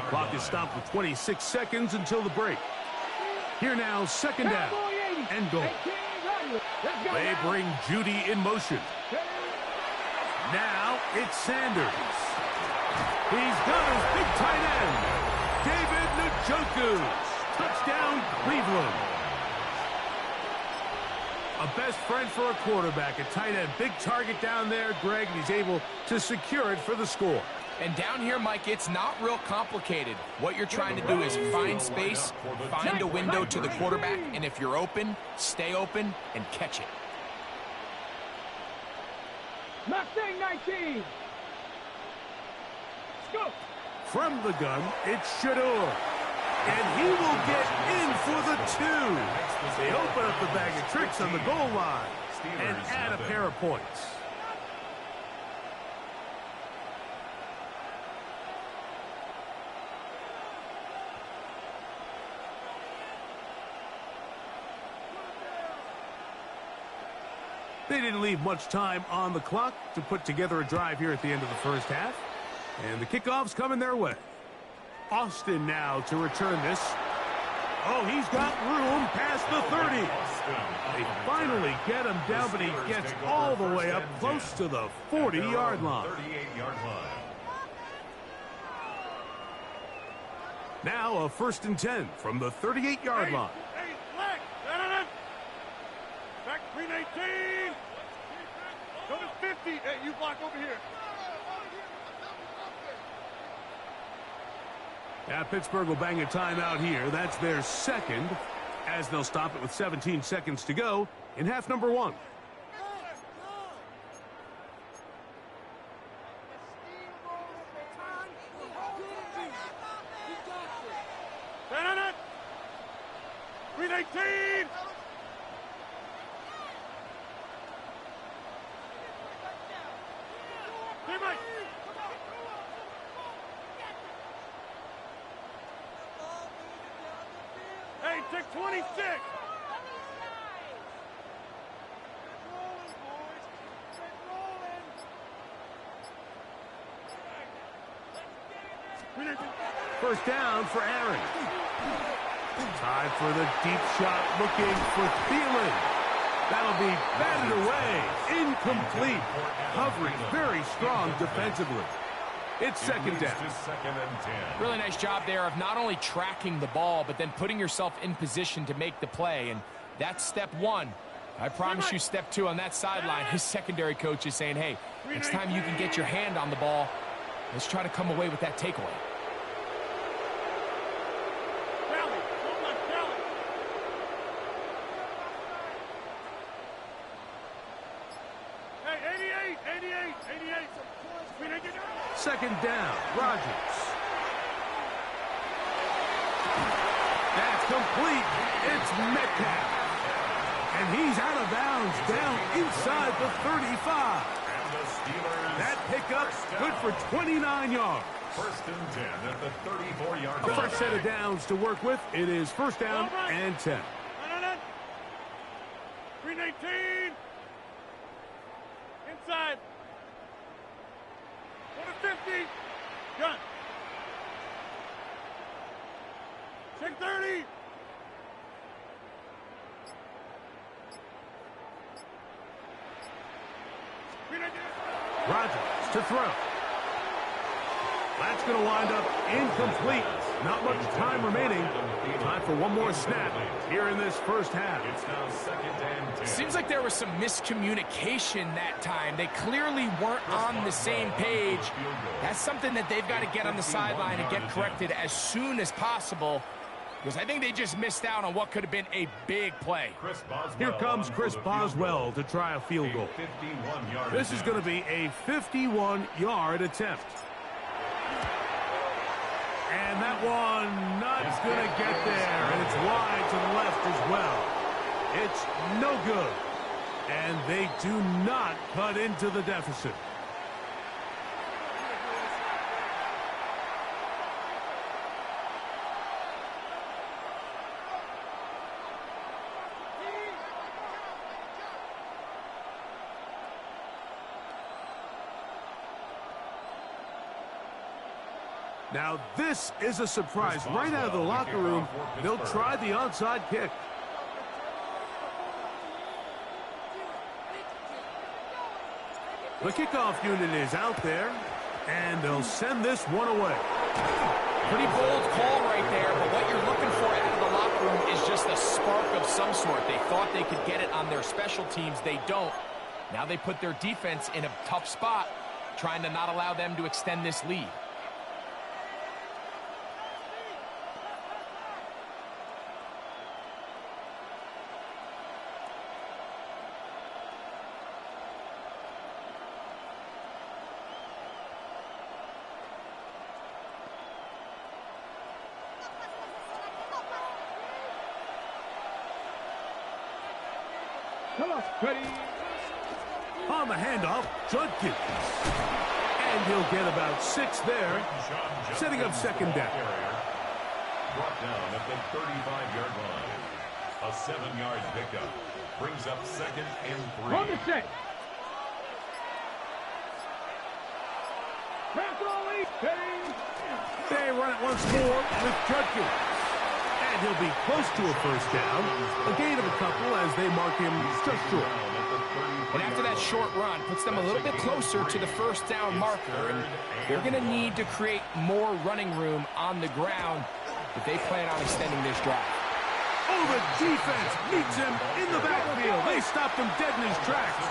Clock is stopped with 26 seconds until the break. Here now, 2nd down and goal. They bring Judy in motion. Now it's Sanders. He's got his big tight end, David Njoku. Touchdown, Cleveland. A best friend for a quarterback, a tight end. Big target down there, Greg, and he's able to secure it for the score. And down here, Mike, it's not real complicated. What you're trying to do is find space, find a window to the quarterback, and if you're open, stay open and catch it. Mustang 19. Let's go. From the gun, it's Shador. And he will get in for the 2. They open up the bag of tricks on the goal line and add a pair of points. They didn't leave much time on the clock to put together a drive here at the end of the first half. And the kickoff's coming their way. Austin now to return this. Oh, he's got room past the 30. They finally get him down, but he gets all the way up close to the 40-yard line. Now a 1st and 10 from the 38-yard line. Back 319. Go to 50. Hey, you block over here. Yeah, Pittsburgh will bang a timeout here. That's their second, as they'll stop it with 17 seconds to go in half number 1. Stand on it. 319. Hey, take 26. First down for Aaron. Time for the deep shot, looking for Thielen. That'll be batted away. Incomplete. Covering very strong defensively. It's second down. Really nice job there of not only tracking the ball, but then putting yourself in position to make the play. And that's step 1. I promise you step 2 on that sideline. His secondary coach is saying, hey, next time you can get your hand on the ball, let's try to come away with that takeaway. Second down, Rodgers. That's complete. It's Metcalf. And he's out of bounds down inside the 35. That pickup good for 29 yards. 1st and 10 at the 34-yard A line. fresh set of downs to work with. It is 1st down and 10. 319. Inside. Go to 50. Gun. Check 30. Rodgers to throw. That's going to wind up incomplete. Not much time remaining. Time for one more snap here in this first half. It's now 2nd and 10. Seems like there was some miscommunication that time. They clearly weren't on the same page. That's something that they've got to get on the sideline and get corrected as soon as possible, because I think they just missed out on what could have been a big play. Here comes Chris Boswell to try a field goal. This is going to be a 51-yard attempt. And that one not going to get there, and it's wide to the left as well. It's no good, and they do not cut into the deficit. Now, this is a surprise. Right out of the locker room, they'll try the onside kick. The kickoff unit is out there, and they'll send this one away. Pretty bold call right there, but what you're looking for out of the locker room is just a spark of some sort. They thought they could get it on their special teams. They don't. Now they put their defense in a tough spot, trying to not allow them to extend this lead. Come on. Ready. On the handoff, Judkins. And he'll get about 6 there, setting up second down. Brought down at the 35-yard line. A 7-yard pickup brings up 2nd and 3. On the set. Pass only. Ready. They run it once more with Judkins. And he'll be close to a first down. A gain of a couple as they mark him just short. And after that short run, puts them a little bit closer to the first down marker. And they're going to need to create more running room on the ground if they plan on extending this drive. Oh, the defense meets him in the backfield. They stopped him dead in his tracks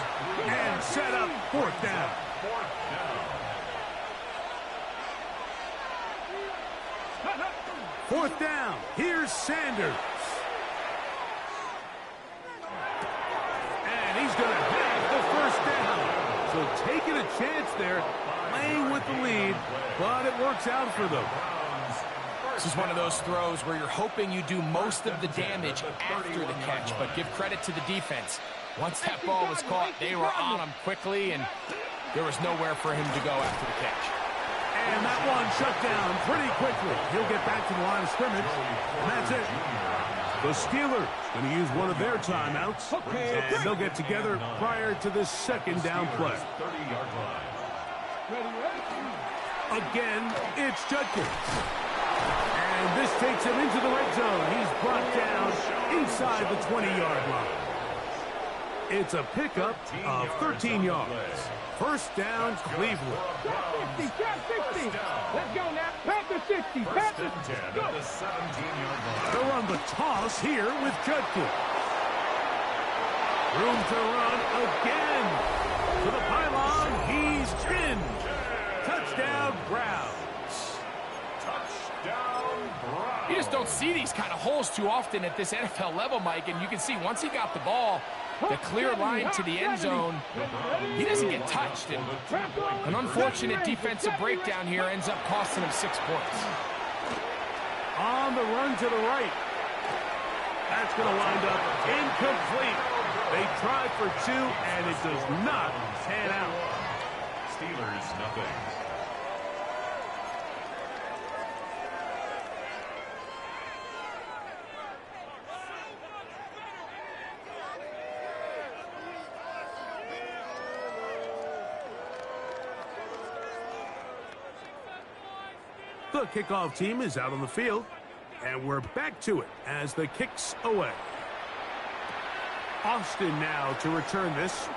and set up 4th down. Fourth down. Here's Sanders. And he's going to have the first down. So taking a chance there, playing with the lead, but it works out for them. This is one of those throws where you're hoping you do most of the damage after the catch, but give credit to the defense. Once that ball was caught, they were on him quickly, and there was nowhere for him to go after the catch. And that one shut down pretty quickly. He'll get back to the line of scrimmage, and that's it. The Steelers going to use one of their timeouts, and they'll get together prior to this second down play. Again, it's Judkins. And this takes him into the red zone. He's brought down inside the 20-yard line. It's a pickup of 13 yards. First down, Cleveland. Top 50, top 60. Let's go now. Panther 60, Panther 60. Go. The 17-yard line. They'll run the toss here with Judkins. Room to run again. To the pylon, he's in. Touchdown, Browns. You just don't see these kind of holes too often at this NFL level, Mike, and you can see once he got the ball, the clear line to the end zone, he doesn't get touched. And an unfortunate defensive breakdown here ends up costing him 6 points. On the run to the right. That's going to wind up incomplete. They tried for 2, and it does not pan out. Steelers, nothing. The kickoff team is out on the field, and we're back to it as the kick's away. Austin now to return this.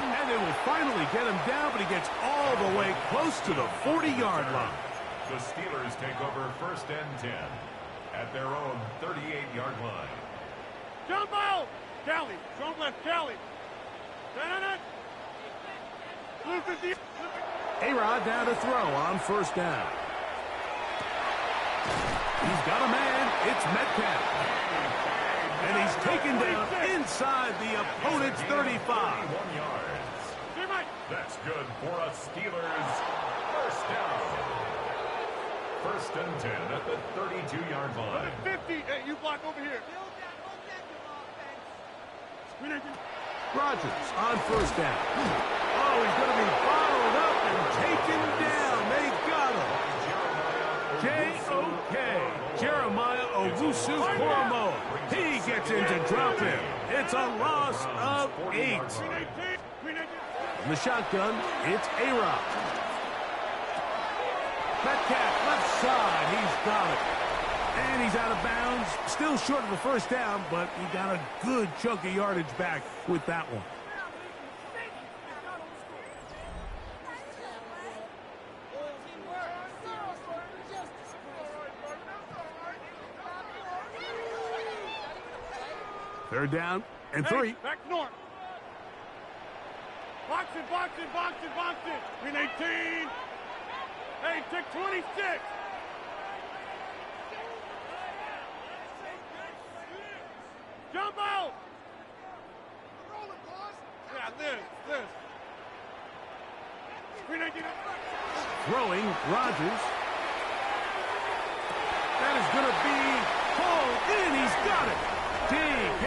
And they will finally get him down, but he gets all the way close to the 40-yard line. The Steelers take over 1st and 10 at their own 38-yard line. Jump out! Cali, strong left, Cali. Blue 50. A-Rod down to throw on 1st down. He's got a man. It's Metcalf. And he's taken down inside the opponent's 35. 31 yards. That's good for a Steelers 1st down. 1st and 10 at the 32-yard line. 50. Hey, you block over here. Rodgers on 1st down. Oh, he's going to be bottled up and taken down. They got him. J.O.K. Jeremiah Owusu-Koramoah. He gets in to drop him. It's a loss of 8. In the shotgun, it's A-Rod. Metcalf left side. He's got it. And he's out of bounds. Still short of the 1st down, but he got a good chunk of yardage back with that one. Third down and 3. Hey, back north. Box it, box it, box it, box it. Green 18. Hey, take 26. Jump out. Yeah, this. Green 18. Throwing, Rodgers. That is going to be pulled in. He's got it. D.K.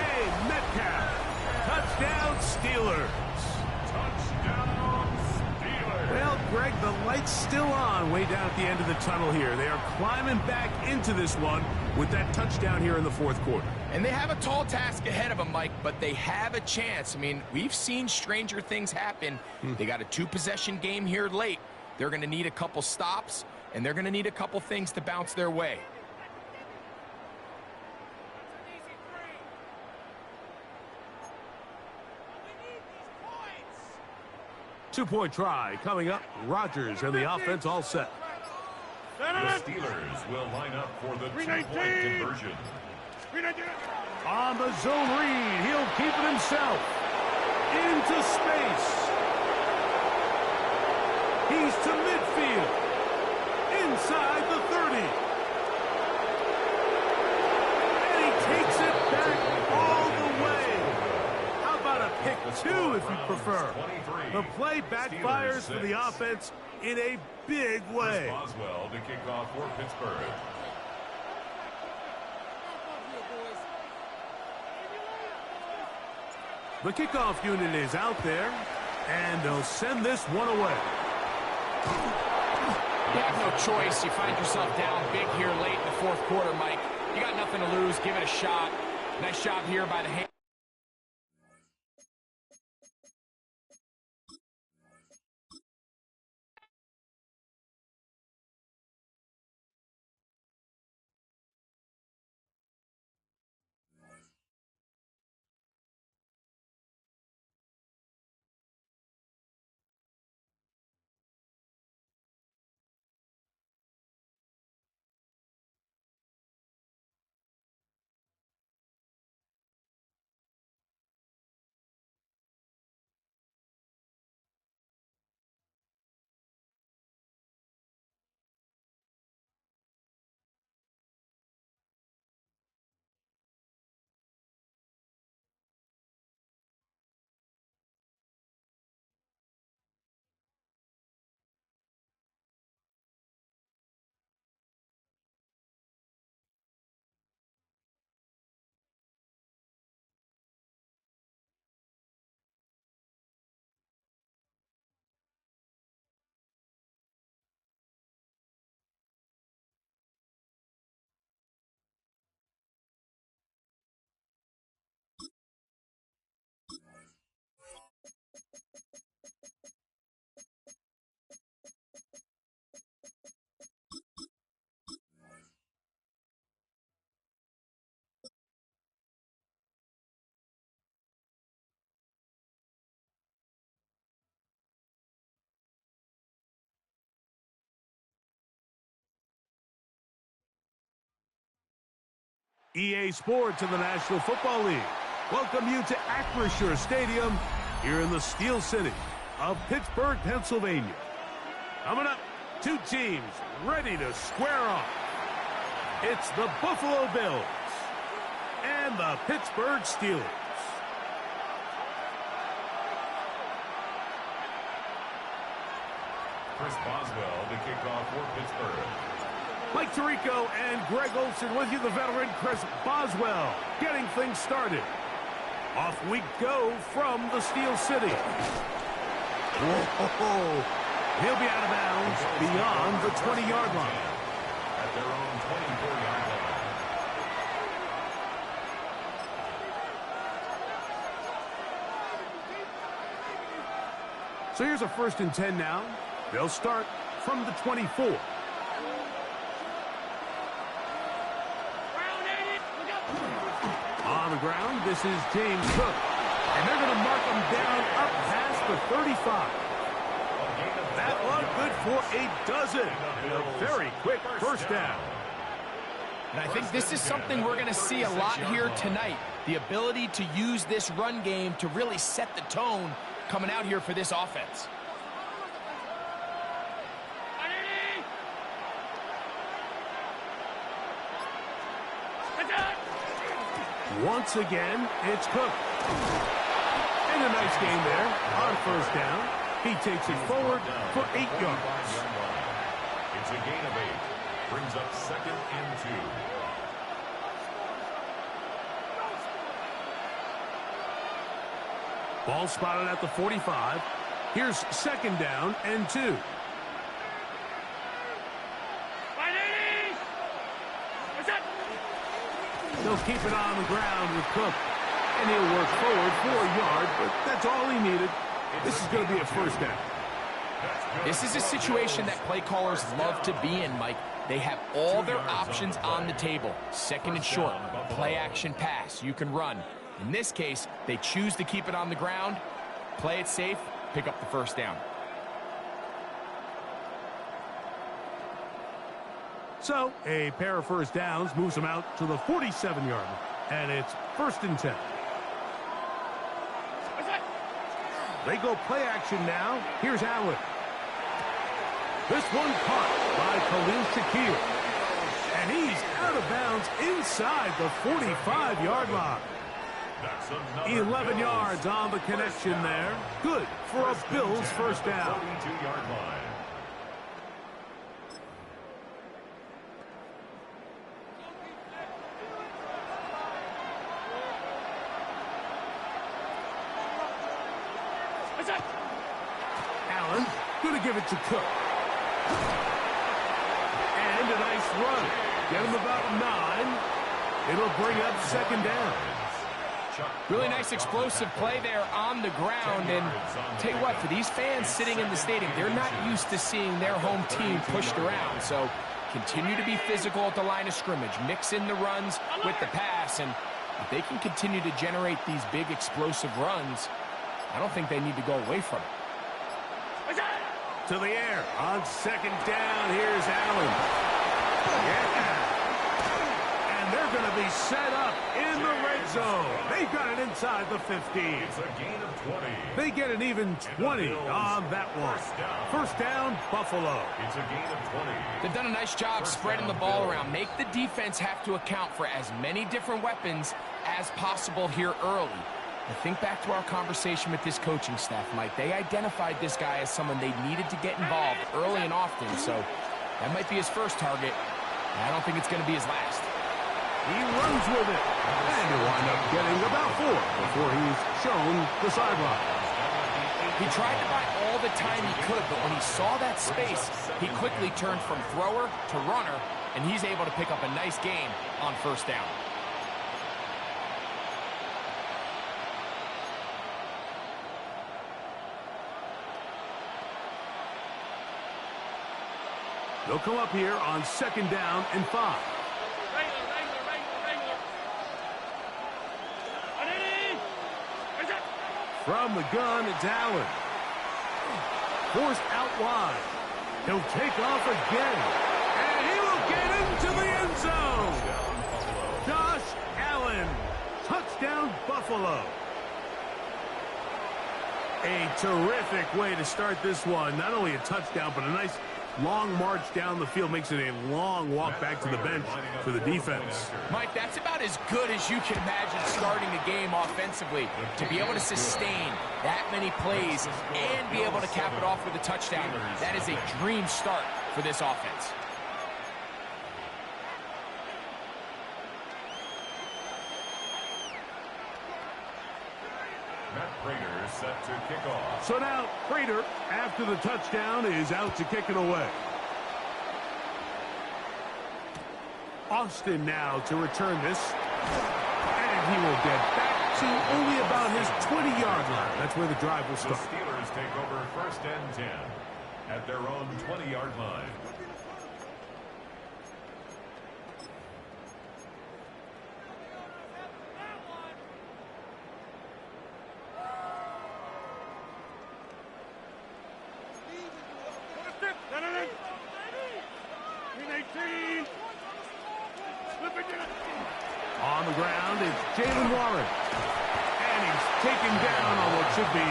still on way down at the end of the tunnel here. They are climbing back into this one with that touchdown here in the fourth quarter. And they have a tall task ahead of them, Mike, but they have a chance. I mean, we've seen stranger things happen. They got a two-possession game here late. They're going to need a couple stops, and they're going to need a couple things to bounce their way. Two-point try coming up. Rodgers and the offense all set. The Steelers will line up for the two-point conversion. On the zone read, he'll keep it himself. Into space. He's to midfield. Inside the 30. And he takes it back all the way. How about a pick two if you prefer? The play backfires for the offense in a big way. Boswell to kick off for Pittsburgh. The kickoff unit is out there, and they'll send this one away. You have no choice. You find yourself down big here late in the fourth quarter, Mike. You got nothing to lose. Give it a shot. Nice job here by the hand. EA Sports in the National Football League welcome you to Acrisure Stadium here in the Steel City of Pittsburgh, Pennsylvania. Coming up, two teams ready to square off. It's the Buffalo Bills and the Pittsburgh Steelers. Chris Boswell to kick off for Pittsburgh. Mike Tirico and Greg Olsen with you, the veteran Chris Boswell, getting things started. Off we go from the Steel City. Whoa. He'll be out of bounds beyond the 20-yard line. At their own 24-yard line. So here's a 1st and 10 now. They'll start from the 24. On the ground, this is James Cook. And they're going to mark him down up past the 35. That one good for a dozen. A very quick first down. And I think this is something we're going to see a lot here tonight. The ability to use this run game to really set the tone coming out here for this offense. Once again, it's Cook. And a nice gain there on 1st down. He takes it forward for 8 yards. It's a gain of 8. Brings up 2nd and 2. Ball spotted at the 45. Here's 2nd down and 2. They'll keep it on the ground with Cook. And he'll work forward for a yard, but that's all he needed. This is going to be a first down. This is a situation that play callers love to be in, Mike. They have all their options on the table. Second and short, play action pass. You can run. In this case, they choose to keep it on the ground, play it safe, pick up the first down. So, a pair of first downs moves them out to the 47-yard line. And it's 1st and 10. They go play action now. Here's Allen. This one caught by Khalil Shakir. And he's out of bounds inside the 45-yard line. 11 yards on the connection there. Good for a Bills first down. 42-yard line. Allen going to give it to Cook. And a nice run. Get him about 9. It'll bring up second down. Really nice explosive play there on the ground. And tell you what, for these fans sitting in the stadium, they're not used to seeing their home team pushed around. So continue to be physical at the line of scrimmage. Mix in the runs with the pass. And if they can continue to generate these big explosive runs, I don't think they need to go away from it. To the air on second down. Here's Allen. Yeah. And they're going to be set up in the red zone. They've got it inside the 15. It's a gain of 20. They get an even 20 on that one. First down, Buffalo. It's a gain of 20. They've done a nice job spreading the ball around. Make the defense have to account for as many different weapons as possible here early. And think back to our conversation with this coaching staff, Mike. They identified this guy as someone they needed to get involved early and often. So that might be his first target. I don't think it's going to be his last. He runs with it. And he'll wind up getting about 4 before he's shown the sideline. He tried to buy all the time he could, but when he saw that space, he quickly turned from thrower to runner, and he's able to pick up a nice gain on first down. They'll come up here on second down and 5. From the gun, it's Allen. Forced out wide. He'll take off again. And he will get into the end zone. Josh Allen. Touchdown, Buffalo. A terrific way to start this one. Not only a touchdown, but a nice long march down the field. Makes it a long walk back to the bench for the defense. Mike, that's about as good as you can imagine starting a game offensively. To be able to sustain that many plays and be able to cap it off with a touchdown, that is a dream start for this offense. Set to kick off. So now Prater, after the touchdown, is out to kick it away. Austin now to return this. And he will get back to only about his 20-yard line. That's where the drive will start. The Steelers take over 1st and 10 at their own 20-yard line. On the ground, it's Jalen Warren. And he's taken down on what should be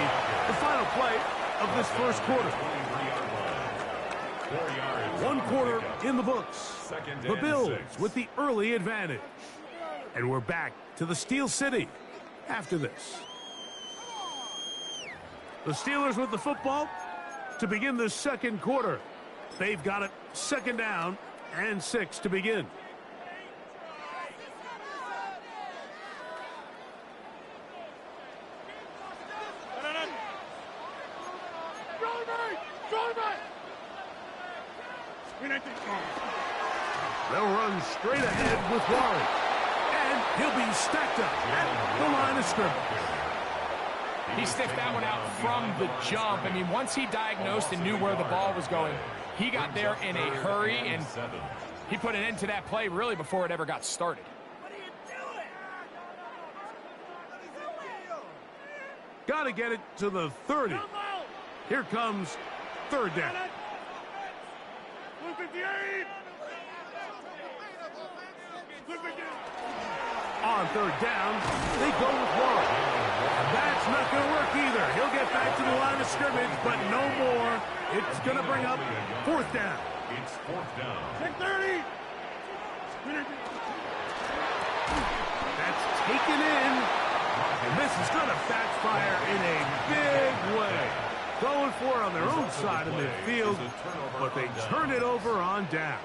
the final play of this first quarter. 1 quarter in the books. The Bills with the early advantage. And we're back to the Steel City after this. The Steelers with the football to begin the second quarter. They've got it 2nd down and 6 to begin. They'll run straight ahead with Warren. And He'll be stacked up at the line of scrimmage. He sniffed that one out from the jump. I mean, once he diagnosed and knew where the ball was going, he got there in a hurry, and he put an end to that play really before it ever got started. Got to get it to the 30. Here comes third down. On third down, they go with one. That's not going to work either. He'll get back to the line of scrimmage, but no more. It's going to bring up fourth down. It's fourth down. 30. That's taken in. And this is going to backfire in a big way. Going for it on their own side of midfield, but they turn it over on downs.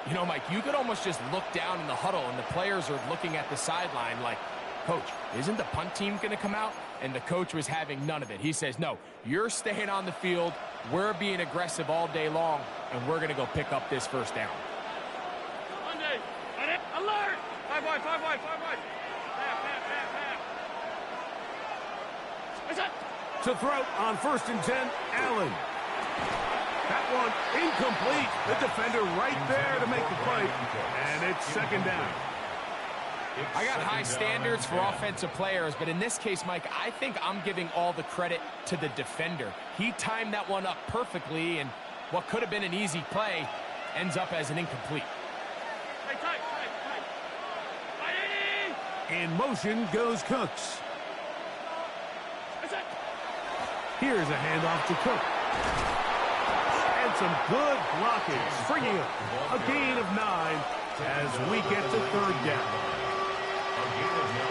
You know, Mike, you could almost just look down in the huddle, and the players are looking at the sideline like, Coach, isn't the punt team going to come out? And the coach was having none of it. He says, no, you're staying on the field. We're being aggressive all day long, and we're going to go pick up this first down. Monday. Alert. 5 wide, 5 wide, 5 wide. To throw on 1st and 10, Allen. That one incomplete. The defender right there to make the play. And it's second down. I got high standards for offensive players, but in this case, Mike, I think I'm giving all the credit to the defender. He timed that one up perfectly, and what could have been an easy play ends up as an incomplete. In motion goes Cooks. Here's a handoff to Cook. And some good blocking, bringing up a gain of 9 as we get to third down. A gain of 9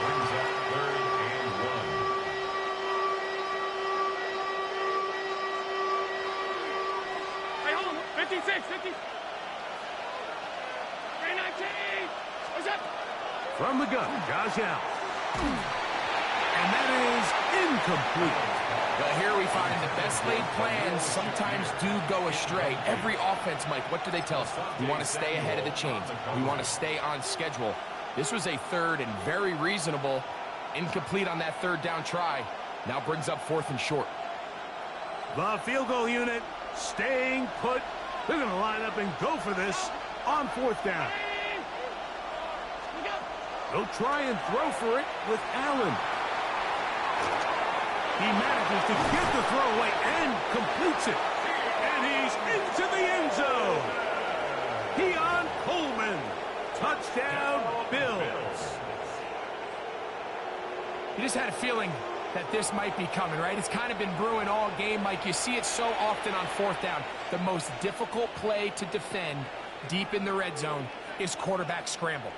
brings up 3rd and 1. Hey, hold on. 56, 50. 319. What's up? From the gun, Josh Allen. And that is incomplete. Well, here we find the best laid plans sometimes do go astray. Every offense, Mike, what do they tell us? We want to stay ahead of the chains. We want to stay on schedule. This was a third and very reasonable. Incomplete on that third down try. Now brings up 4th and short. The field goal unit staying put. They're going to line up and go for this on 4th down. They'll try and throw for it with Allen. He manages to get the throw away and completes it. And he's into the end zone. Keon Coleman. Touchdown, Bills. You just had a feeling that this might be coming, right? It's kind of been brewing all game, Mike. You see it so often on 4th down. The most difficult play to defend deep in the red zone is quarterback scramble.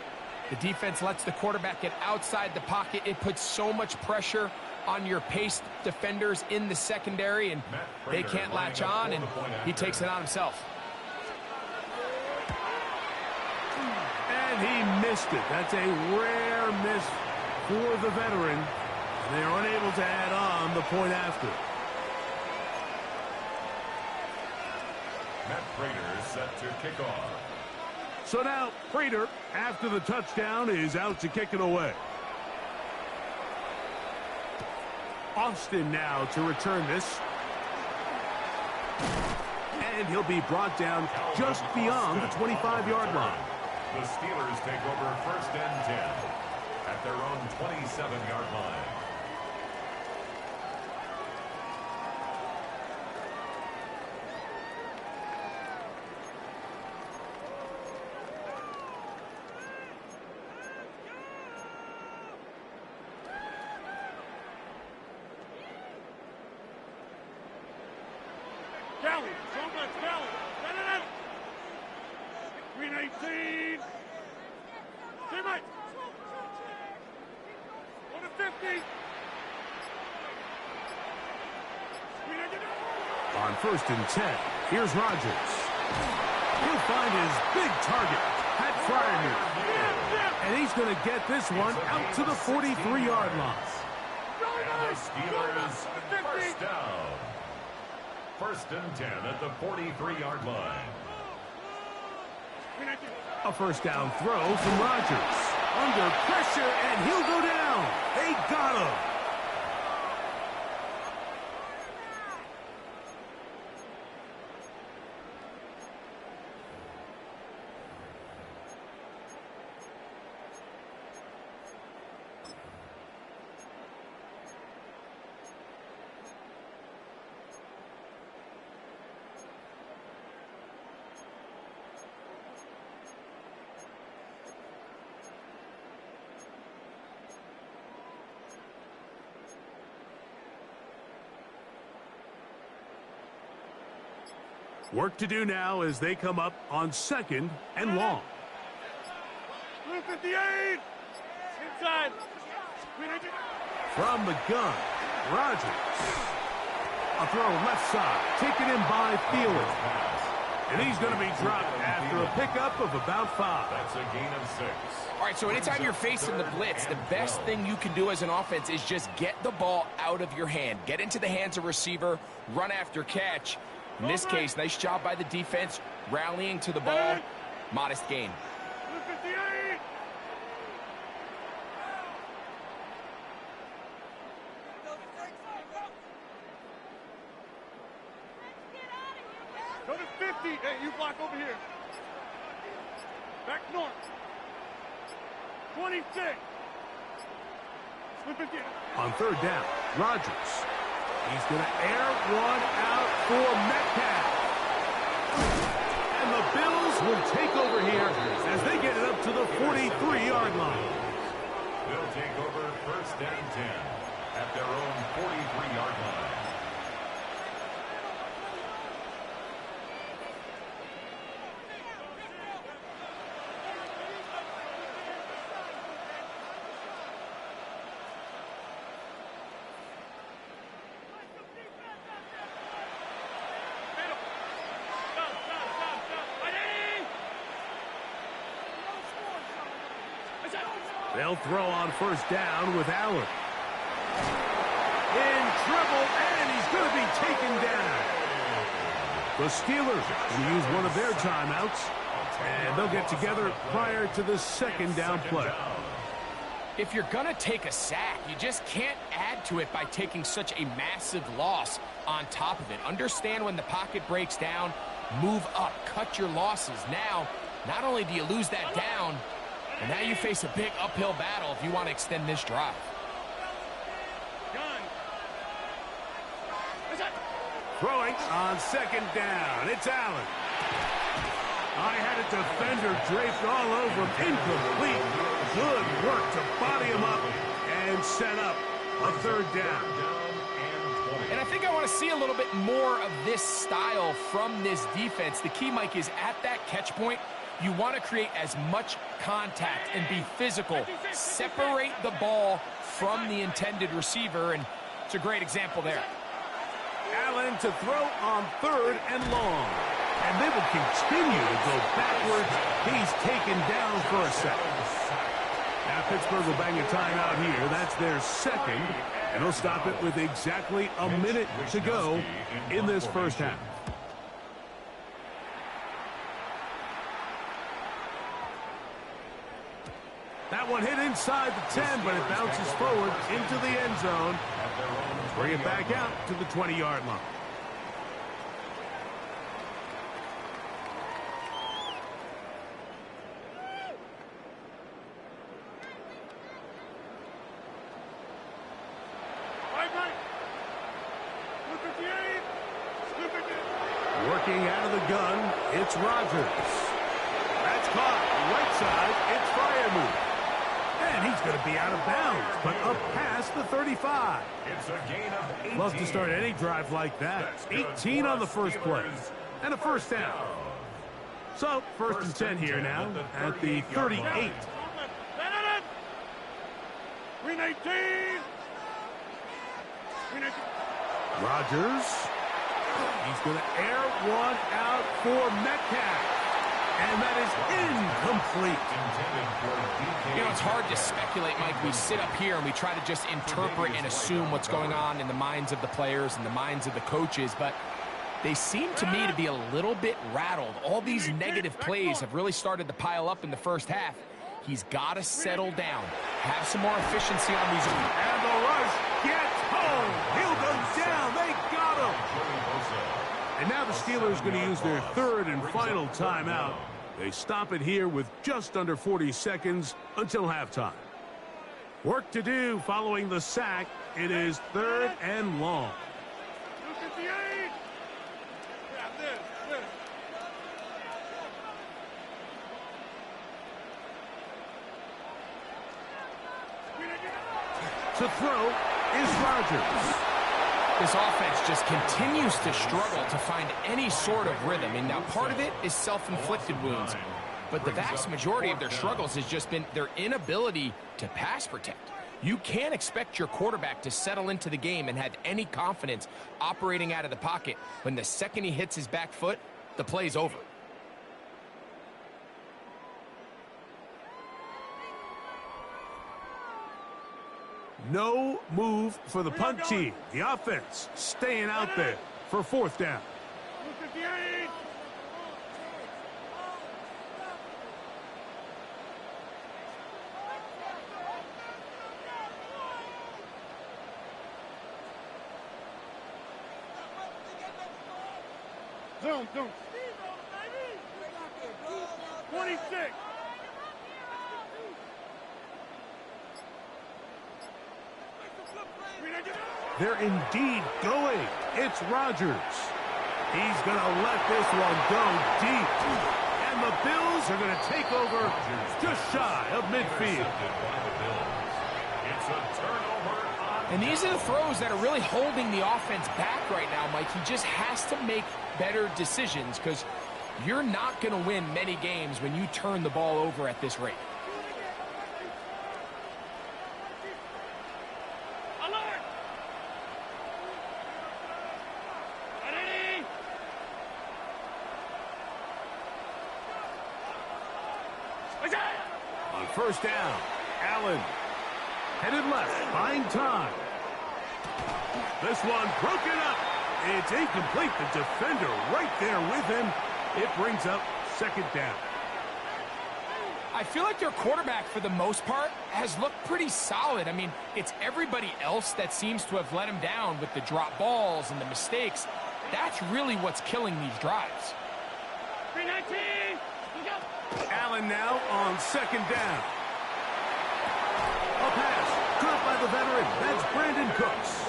The defense lets the quarterback get outside the pocket. It puts so much pressure on your paced defenders in the secondary, and they can't latch on, and he takes it on himself. And he missed it. That's a rare miss for the veteran. And they're unable to add on the point after. Matt Prater set to kick off. So now Prater, after the touchdown, is out to kick it away. Austin now to return this. And he'll be brought down just beyond the 25-yard line. The Steelers take over 1st and 10 at their own 27-yard line. Galley, strong blitz, Galley. 319. Teammate. 1 to 50. On 1st and 10, here's Rodgers. He'll find his big target, Pat Fryermuth. And he's going to get this one out to the 43-yard line. And the Steelers first down. 1st and 10 at the 43-yard line. A first down throw from Rodgers. Under pressure, and he'll go down. They got him. Work to do now as they come up on 2nd and long. 58! Inside! From the gun, Rodgers. A throw left side, taken in by Thielen. And he's going to be dropped after a pickup of about 5. That's a gain of 6. All right, so anytime you're facing the blitz, the best thing you can do as an offense is just get the ball out of your hand. Get into the hands of receiver, run after catch. In this case, nice job by the defense, rallying to the ball. Modest gain. 58! Go to 50. Hey, you block over here. Back north. 26. On 3rd down, Rodgers. He's going to air one out for Metcalf. And the Bills will take over here as they get it up to the 43-yard line. They'll take over 1st and 10 at their own 43-yard line. They'll throw on 1st down with Allen. In trouble, and he's going to be taken down. The Steelers will use one of their timeouts, and they'll get together prior to the 2nd down play. If you're going to take a sack, you just can't add to it by taking such a massive loss on top of it. Understand when the pocket breaks down, move up, cut your losses. Now, not only do you lose that down, and now you face a big uphill battle if you want to extend this drive. Throwing on 2nd down. It's Allen. I had a defender draped all over him. Incomplete. Good work to body him up and set up a 3rd down. And I think I want to see a little bit more of this style from this defense. The key, Mike, is at that catch point, you want to create as much contact and be physical. Separate the ball from the intended receiver, and it's a great example there. Allen to throw on 3rd and long. And they will continue to go backwards. He's taken down for a second. Now Pittsburgh will bang a timeout here. That's their 2nd. And they'll stop it with exactly a minute to go in this 1st half. That one hit inside the 10, but it bounces forward into the end zone. Bring it back out to the 20-yard line. Working out of the gun, it's Rodgers. That's caught. Right side, it's Freiermuth. And he's going to be out of bounds, but up past the 35. It's a gain of 18. Love to start any drive like that. 18 on the first play. And a 1st down. So, 1st and 10 here now at the 38. 319. Rodgers. He's going to air one out for Metcalf. And that is incomplete. You know, it's hard to speculate, Mike. We sit up here and we try to just interpret and assume what's going on in the minds of the players and the minds of the coaches. But They seem to me to be a little bit rattled. All these negative plays have really started to pile up in the first half. He's got to settle down, have some more efficiency on these. And the rush gets home. He'll go down. They got him. And now the Steelers going to use their third and final timeout. They stop it here with just under 40 seconds until halftime. Work to do following the sack. It is third and long. 258. Yeah, this. To throw is Rodgers. This offense just continues to struggle to find any sort of rhythm. And now part of it is self-inflicted wounds. But the vast majority of their struggles has just been their inability to pass protect. You can't expect your quarterback to settle into the game and have any confidence operating out of the pocket when the second he hits his back foot, the play's over. No move for the punt team. The offense staying out there for fourth down. 258. Zoom. 26. They're indeed going. It's Rodgers. He's going to let this one go deep. And the Bills are going to take over just shy of midfield. It's a turnover. And these are the throws that are really holding the offense back right now, Mike. He just has to make better decisions because you're not going to win many games when you turn the ball over at this rate. On first down, Allen headed left, buying time. This one broken up. It's incomplete. The defender right there with him. It brings up second down. I feel like their quarterback, for the most part, has looked pretty solid. I mean, it's everybody else that seems to have let him down with the drop balls and the mistakes. That's really what's killing these drives. 319. Allen now on second down. A pass caught by the veteran. That's Brandon Cooks.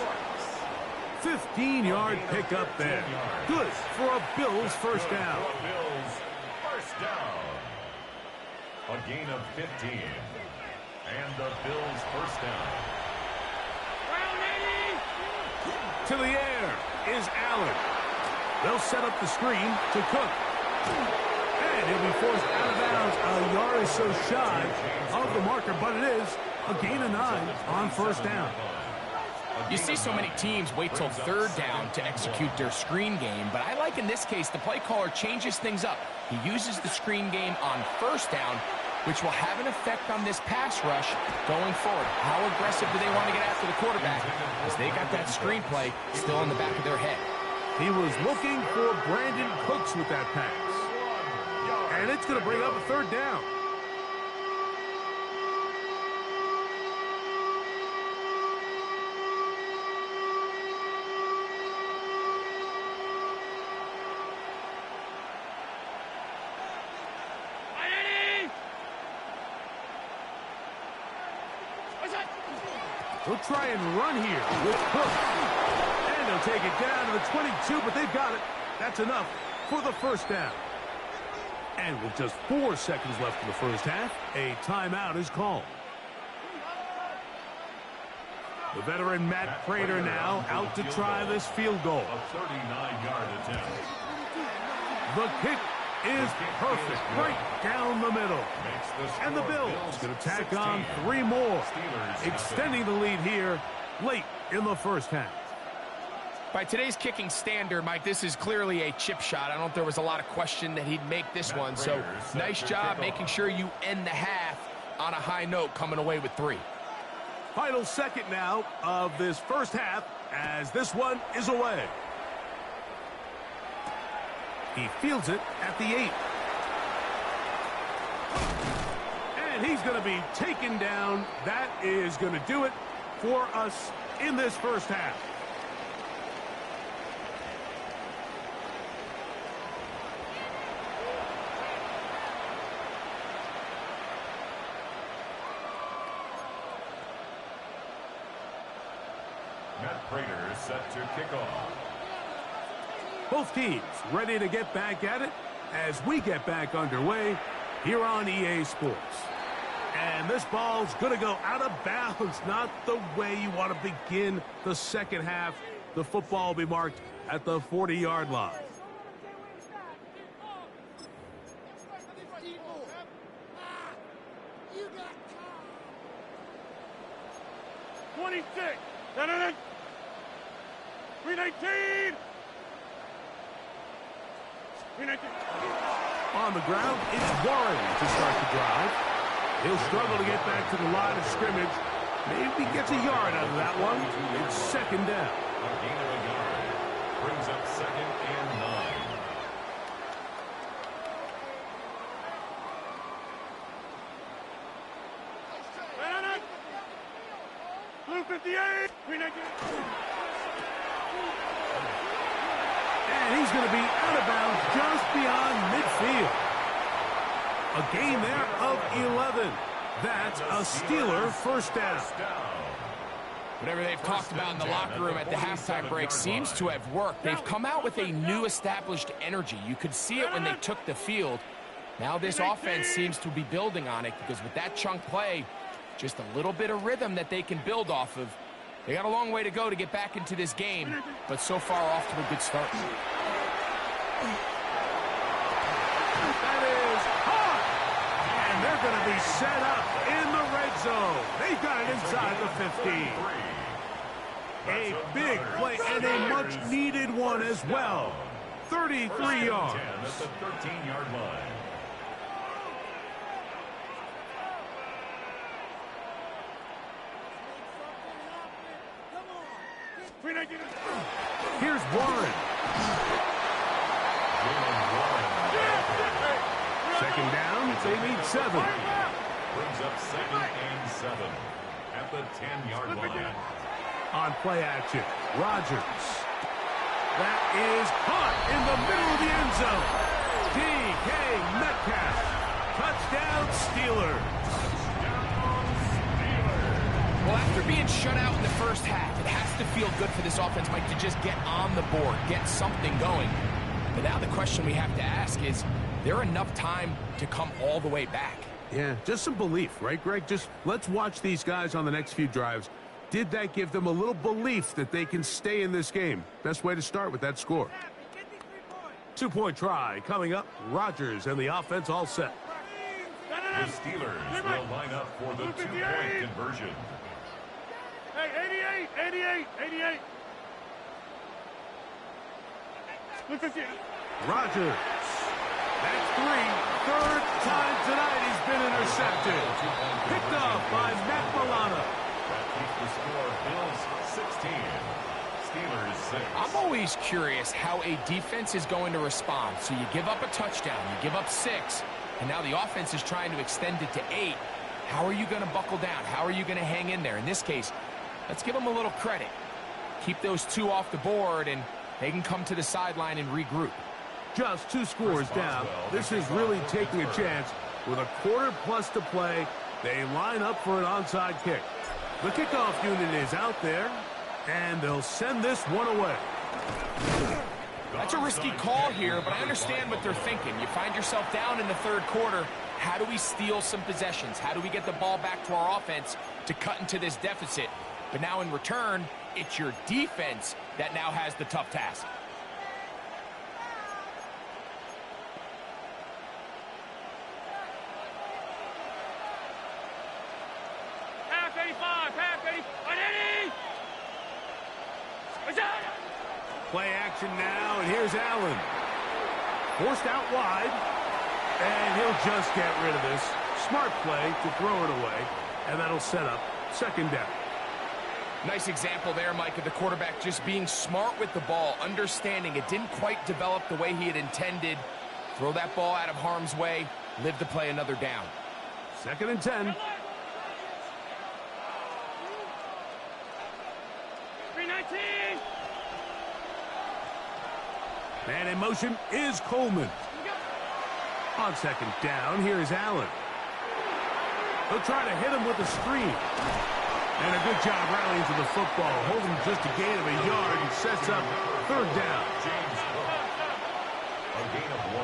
15-yard pickup there. Good for a Bills first down. Bills first down. A gain of 15. And the Bills first down. To the air is Allen. They'll set up the screen to Cook. And he'll be forced out of bounds a yard or so shy of the marker, but it is a gain of 9 on first down. You see so many teams wait till third down to execute their screen game, but I like in this case the play caller changes things up. He uses the screen game on first down, which will have an effect on this pass rush going forward. How aggressive do they want to get after the quarterback? Because they got that screen play still in the back of their head. He was looking for Brandon Cooks with that pass. And it's going to bring up a third down. They'll try and run here with Cook. And they'll take it down to the 22, but they've got it. That's enough for the first down. And with just 4 seconds left in the first half, a timeout is called. The veteran Matt Prater now out to try this field goal. A 39-yard attempt. The kick is perfect, right down the middle. And the Bills going to tack on 3 more, extending the lead here late in the first half. By today's kicking standard, Mike, this is clearly a chip shot. I don't know if there was a lot of question that he'd make this one. So nice job making sure you end the half on a high note, coming away with 3. Final second now of this first half as this one is away. He fields it at the 8. And he's going to be taken down. That is going to do it for us in this first half. Prater set to kick off. Both teams ready to get back at it as we get back underway here on EA Sports. And this ball's going to go out of bounds, not the way you want to begin the second half. The football will be marked at the 40-yard line. On the ground, it's Warren to start the drive. He'll struggle to get back to the line of scrimmage. Maybe gets a yard out of that one. It's second down. A gain of a yard. Brings up 2nd and 9. Blue 58. And he's going to be out of bounds just beyond midfield. A gain there of 11. That's a Steeler first down. Whatever they've talked about in the locker room at the halftime break seems to have worked. They've come out with a new established energy. You could see it when they took the field. Now this offense seems to be building on it because with that chunk play, just a little bit of rhythm that they can build off of. They got a long way to go to get back into this game, but so far off to a good start. That is hot! And they're going to be set up in the red zone. They've got it inside the 15. A big play and a much-needed one as well. 33 yards. At the 13-yard line. Here's Warren. Second down, they need 7. Brings up 2nd and 7 at the 10-yard line. On play action, Rodgers. That is caught in the middle of the end zone. DK Metcalf. Touchdown Steelers. Well, after being shut out in the first half, it has to feel good for this offense, Mike, to just get on the board, get something going. But now the question we have to ask is there enough time to come all the way back? Yeah, just some belief, right, Greg? Just let's watch these guys on the next few drives. Did that give them a little belief that they can stay in this game? Best way to start with that score. 2-point try coming up. Rodgers and the offense all set. The Steelers will line up for the 2-point conversion. Hey, 88, 88, 88. Rodgers. That's 3. Third time tonight he's been intercepted. Picked off by Matt Milano. That keeps the score Bills 16. Steelers 6. I'm always curious how a defense is going to respond. So you give up a touchdown, you give up 6, and now the offense is trying to extend it to 8. How are you going to buckle down? How are you going to hang in there? In this case, let's give them a little credit. Keep those 2 off the board, and they can come to the sideline and regroup. Just 2 scores down. This is really taking a chance. With a quarter plus to play, they line up for an onside kick. The kickoff unit is out there, and they'll send this one away. That's a risky call here, but I understand what they're thinking. You find yourself down in the third quarter. How do we steal some possessions? How do we get the ball back to our offense to cut into this deficit? But now in return, it's your defense that now has the tough task. Half 85, half 80. Play action now, and here's Allen. Forced out wide, and he'll just get rid of this. Smart play to throw it away, and that'll set up second down. Nice example there, Mike, of the quarterback just being smart with the ball, understanding it didn't quite develop the way he had intended. Throw that ball out of harm's way, live to play another down. 2nd and 10. 319. Man in motion is Coleman. On 2nd down, here is Allen. They'll try to hit him with a screen. And a good job rallying to the football, holding just a gain of a yard and sets up 3rd down. James Cook. A gain of 1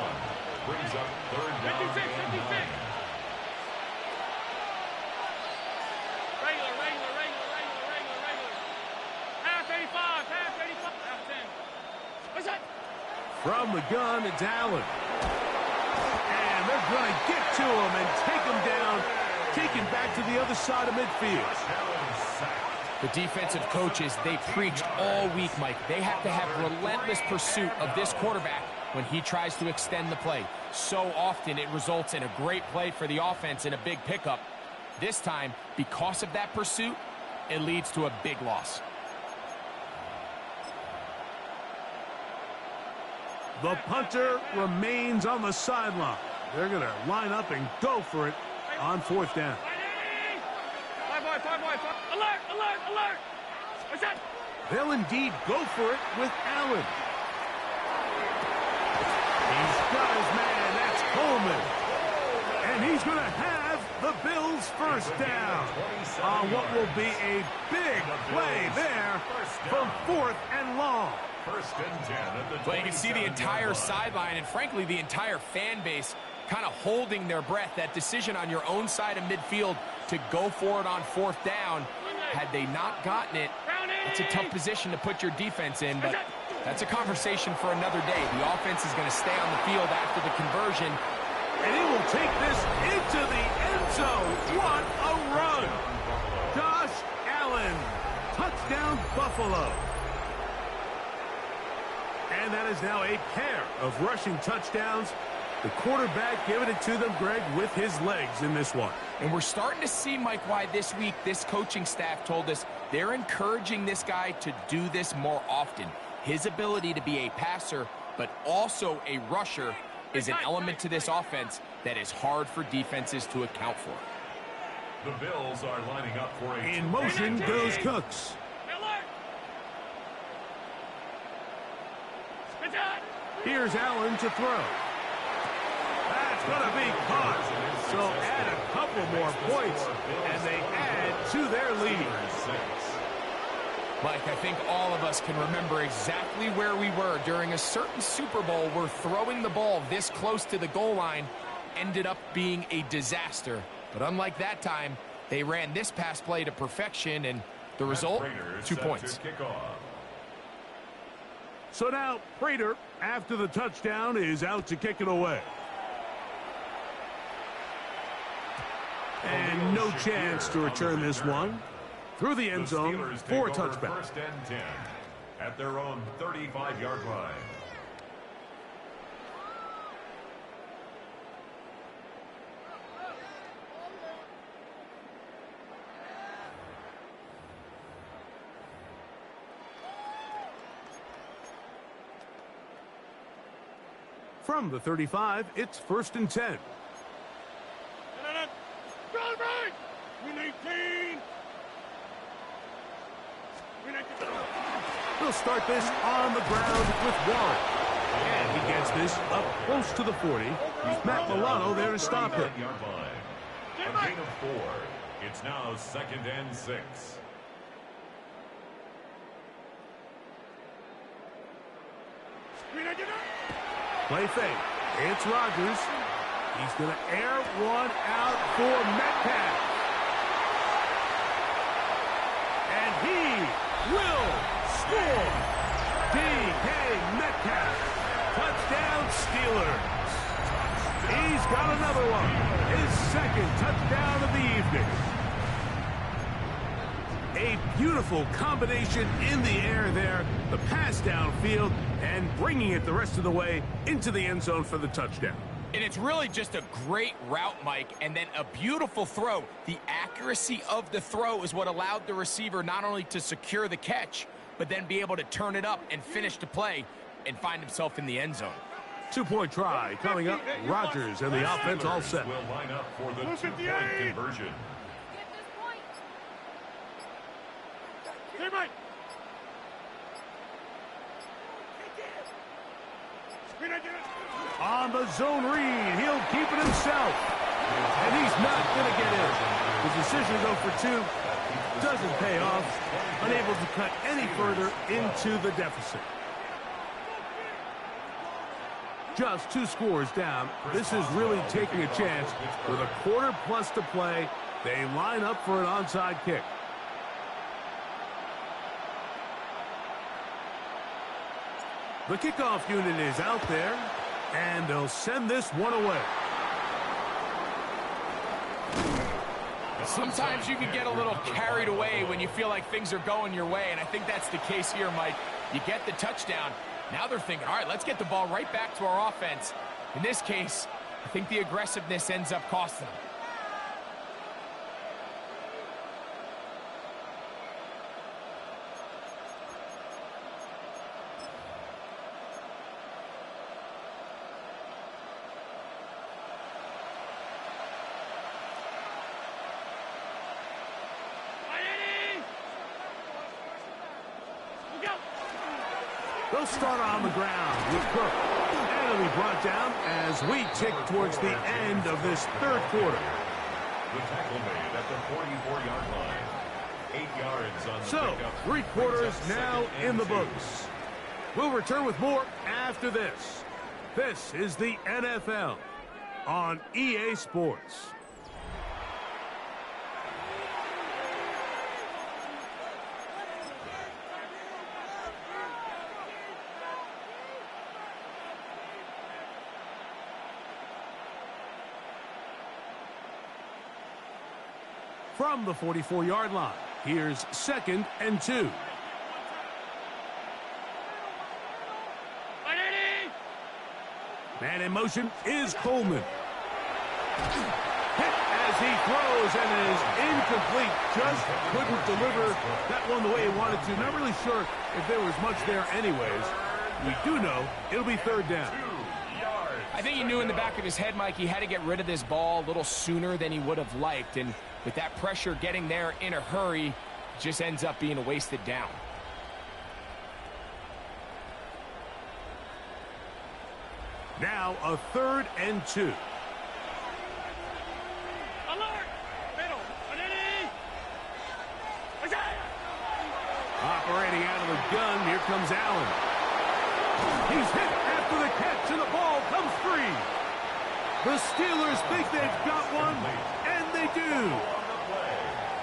brings up 3rd down. 56, 56. Regular. Half 85, half 10. What's that? From the gun, it's Allen. And they're going to get to him and take him down, taken back to the other side of midfield. The defensive coaches, they preach all week, Mike. They have to have relentless pursuit of this quarterback when he tries to extend the play. So often it results in a great play for the offense and a big pickup. This time, because of that pursuit, it leads to a big loss. The punter remains on the sideline. They're going to line up and go for it on 4th down. Five. Alert. What's that? They'll indeed go for it with Allen. He's got his man. That's Coleman. And he's going to have the Bills 1st down on what will be a big play there from 4th and long. 1st and 10 at the 27. Well, you can see the entire sideline and, frankly, the entire fan base kind of holding their breath. That decision on your own side of midfield to go for it on 4th down, had they not gotten it, it's a tough position to put your defense in, but that's a conversation for another day. The offense is going to stay on the field after the conversion. And he will take this into the end zone. What a run! Josh Allen, touchdown Buffalo. And that is now a pair of rushing touchdowns. The quarterback giving it to them, Greg, with his legs in this one. And we're starting to see, Mike, why this week this coaching staff told us they're encouraging this guy to do this more often. His ability to be a passer, but also a rusher, is an element to this offense that is hard for defenses to account for. The Bills are lining up for a... In motion goes Cooks. Here's Allen to throw. That's going to be caught. So add a couple more points, and they add to their lead. Mike, I think all of us can remember exactly where we were during a certain Super Bowl where throwing the ball this close to the goal line ended up being a disaster. But unlike that time, they ran this pass play to perfection, and the result, 2 points. So now Prater, after the touchdown, is out to kick it away. And no chance to return this one. Through the end zone for a touchback. 1st and 10 at their own 35-yard line. From the 35, it's 1st and 10. They'll start this on the ground with Warren. And he gets this up close to the 40. Matt Milano there to stop him. A gain of 4. It's now 2nd and 6. Play fake. It's Rodgers. He's going to air one out for Metcalf. And he will score. DK Metcalf. Touchdown Steelers. He's got another one. His 2nd touchdown of the evening. A beautiful combination in the air there. The pass downfield and bringing it the rest of the way into the end zone for the touchdown. And it's really just a great route, Mike, and then a beautiful throw. The accuracy of the throw is what allowed the receiver not only to secure the catch, but then be able to turn it up and finish the play and find himself in the end zone. 2-point try coming up. Rodgers and the offense all set. Will line up for the 2-point conversion. On the zone read, he'll keep it himself. And he's not going to get in. His decision to go for 2 doesn't pay off. Unable to cut any further into the deficit. Just 2 scores down. This is really taking a chance. With a quarter plus to play, they line up for an onside kick. The kickoff unit is out there, and they'll send this one away. Sometimes you can get a little carried away when you feel like things are going your way, and I think that's the case here, Mike. You get the touchdown. Now they're thinking, all right, let's get the ball right back to our offense. In this case, I think the aggressiveness ends up costing them. They'll start on the ground with Cook. And it'll be brought down as we tick towards the end of this third quarter. The tackle made at the 44-yard line. 8 yards on the So, pickup. 3 quarters now in the 2. books. We'll return with more after this. This is the NFL on EA Sports. From the 44-yard line, here's 2nd and 2. Man in motion is Coleman. Hit as he throws and is incomplete. Just couldn't deliver that one the way he wanted to. Not really sure if there was much there anyways. We do know it'll be 3rd down. I think he knew in the back of his head, Mike, he had to get rid of this ball a little sooner than he would have liked. And with that pressure getting there in a hurry, it just ends up being a wasted down. Now a 3rd and 2. Operating out of the gun, here comes Allen. He's hit after the catch, and the ball comes free. The Steelers think they've got one, and they do.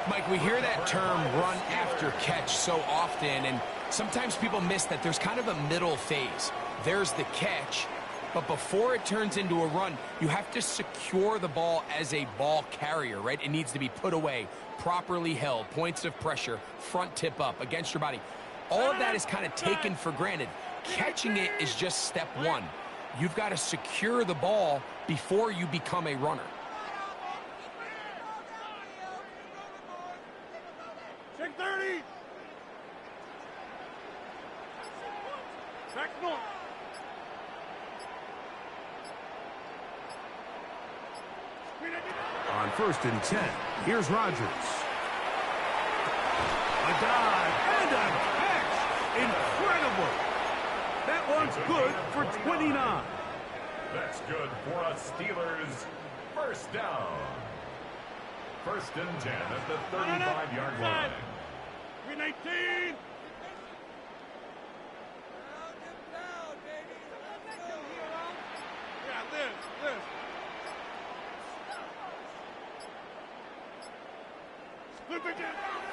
Mike, we hear that term run after catch so often, and sometimes people miss that there's kind of a middle phase. There's the catch, but before it turns into a run, you have to secure the ball as a ball carrier, right? It needs to be put away, properly held, points of pressure, front tip up against your body. All of that is kind of taken for granted. Catching it is just step 1. You've got to secure the ball before you become a runner. Check 30. Back north. On 1st and 10, here's Rodgers. A dive and a catch. Incredible. That one's good for 29. That's good for a Steelers first down. 1st and 10 at the 35-yard line. 319. Yeah, Liz.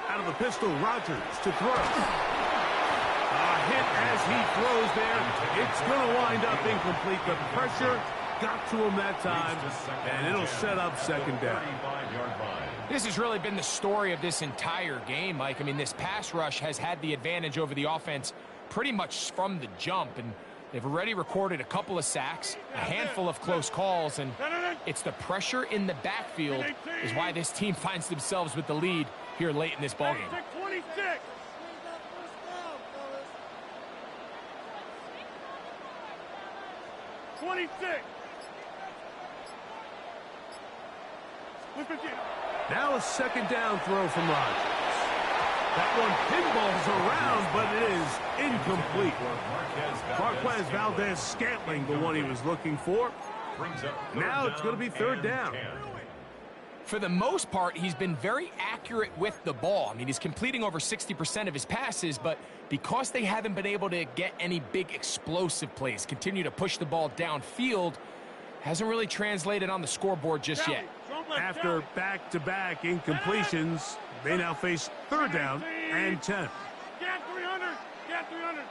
Out of the pistol, Rodgers to throw. A hit as he throws there. It's going to wind up incomplete. The pressure got to him that time, and it'll set up 2nd down. This has really been the story of this entire game, Mike. I mean, this pass rush has had the advantage over the offense pretty much from the jump, and They've already recorded a couple of sacks, a handful of close calls, and it's the pressure in the backfield is why this team finds themselves with the lead here late in this ballgame. 26. 26. Now a second down throw from Rodgers. That one pinballs around, but it is incomplete. Marquez Valdez-Scantling, the one he was looking for. Now it's going to be third down. For the most part, he's been very accurate with the ball. I mean, he's completing over 60% of his passes, but because they haven't been able to get any big explosive plays, continue to push the ball downfield, hasn't really translated on the scoreboard just yet. After back-to-back incompletions, they now face third down and 10. Get 300. Get 300.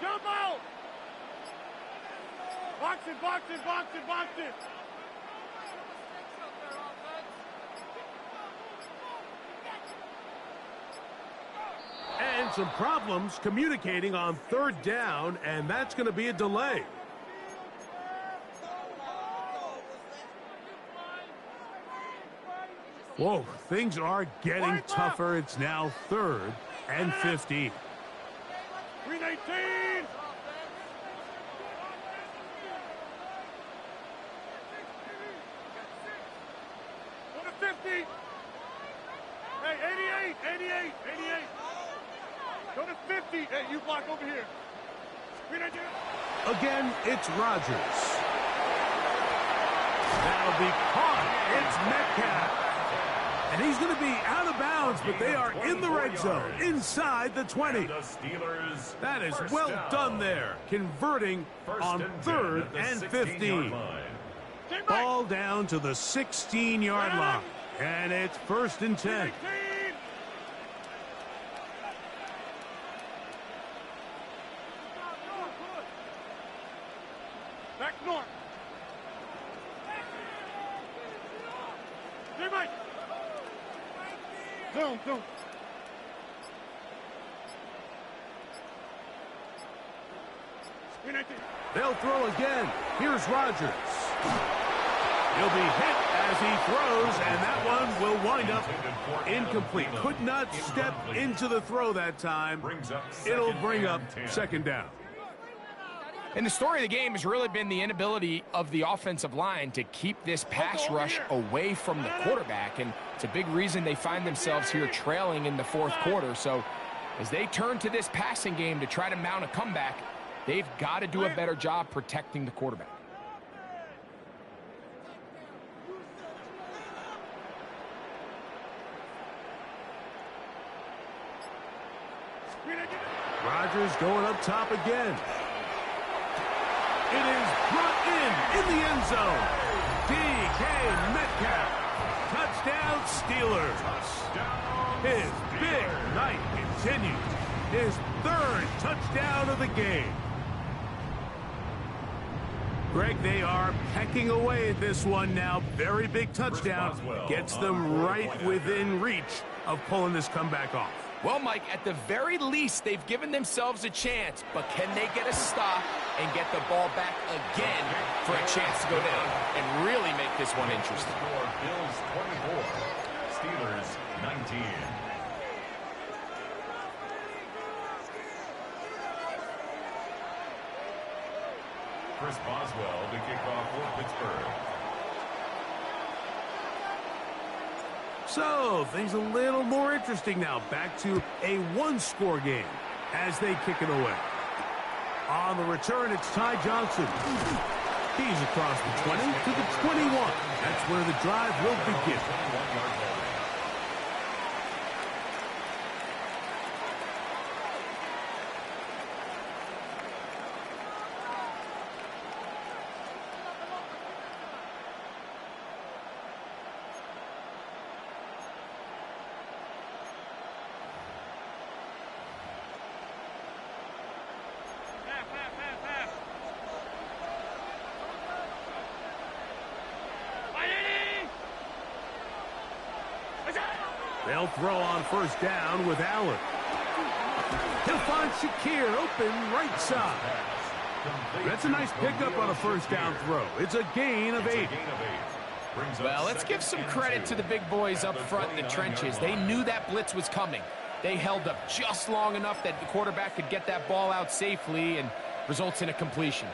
Jump out. Box it, box it, box it, box it. And some problems communicating on third down, and that's going to be a delay. Whoa, things are getting tougher. It's now third and 15. 319. Go to 50. Hey, 88. Go to 50. Hey, you block over here. 319. Again, it's Rodgers. That'll be caught. It's Metcalf. And he's going to be out of bounds, but they are in the red zone, inside the 20. That is well done there, converting on third and 15. Ball down to the 16-yard line, and it's first and 10. Back north. Zoom. They'll throw again. Here's Rodgers. He'll be hit as he throws, and that one will wind up incomplete. Could not step into the throw that time. It'll bring up second down. And the story of the game has really been the inability of the offensive line to keep this pass rush away from the quarterback. And it's a big reason they find themselves here trailing in the fourth quarter. So as they turn to this passing game to try to mount a comeback, they've got to do a better job protecting the quarterback. Rodgers going up top again. It is brought in the end zone. DK Metcalf. Touchdown Steelers. His big night continues. His third touchdown of the game. Greg, they are pecking away at this one now. Very big touchdown. Gets them right within reach of pulling this comeback off. Well, Mike, at the very least, they've given themselves a chance, but can they get a stop and get the ball back again for a chance to go down and really make this one interesting? Bills 24, Steelers 19. Chris Boswell to kick off for Pittsburgh. So, things a little more interesting now. Back to a one-score game as they kick it away. On the return, it's Ty Johnson. He's across the 20 to the 21. That's where the drive will begin. They'll throw on first down with Allen. He'll find Shakir open right side. That's a nice pickup on a first down throw. It's a gain of 8. Well, let's give some credit to the big boys up front in the trenches. They knew that blitz was coming. They held up just long enough that the quarterback could get that ball out safely and results in a completion.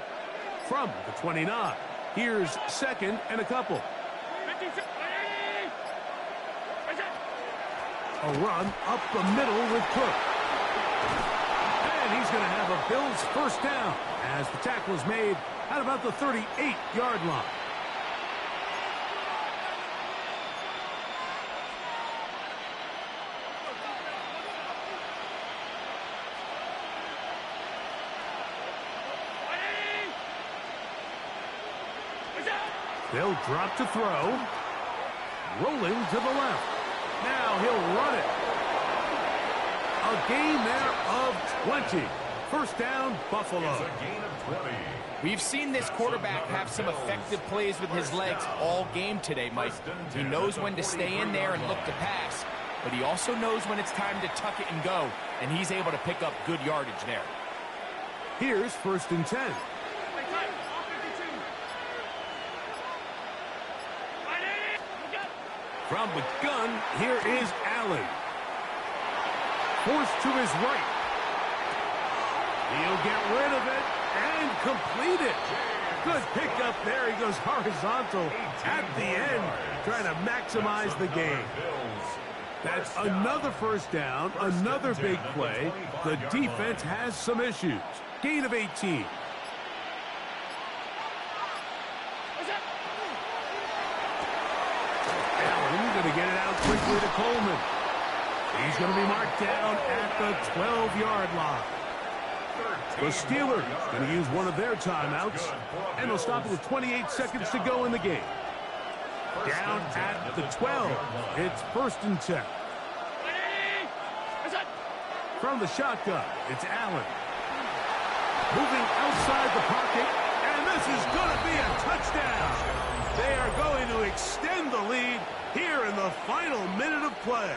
From the 29, here's 2nd and a couple. A run up the middle with Cook. And he's going to have a Bills first down as the tackle is made at about the 38-yard line. They'll drop to throw. Rolling to the left. Now he'll run it. A gain there of 20. First down, Buffalo. It's a gain of 20. We've seen this quarterback have some effective plays with his legs all game today, Mike. He knows when to stay in there and look to pass, but he also knows when it's time to tuck it and go, and he's able to pick up good yardage there. Here's 1st and 10. From the gun, here is Allen. Forced to his right. He'll get rid of it and complete it. Good pickup there. He goes horizontal at the end, trying to maximize the game. That's another first down, another big play. The defense has some issues. Gain of 18. Going to get it out quickly to Coleman. He's going to be marked down at the 12-yard line. The Steelers going to use one of their timeouts, and they'll stop it with 28 seconds to go in the game. Down at the 12, it's 1st and 10. From the shotgun, it's Allen. Moving outside the pocket, and this is going to be a touchdown. They are going to extend the lead here in the final minute of play.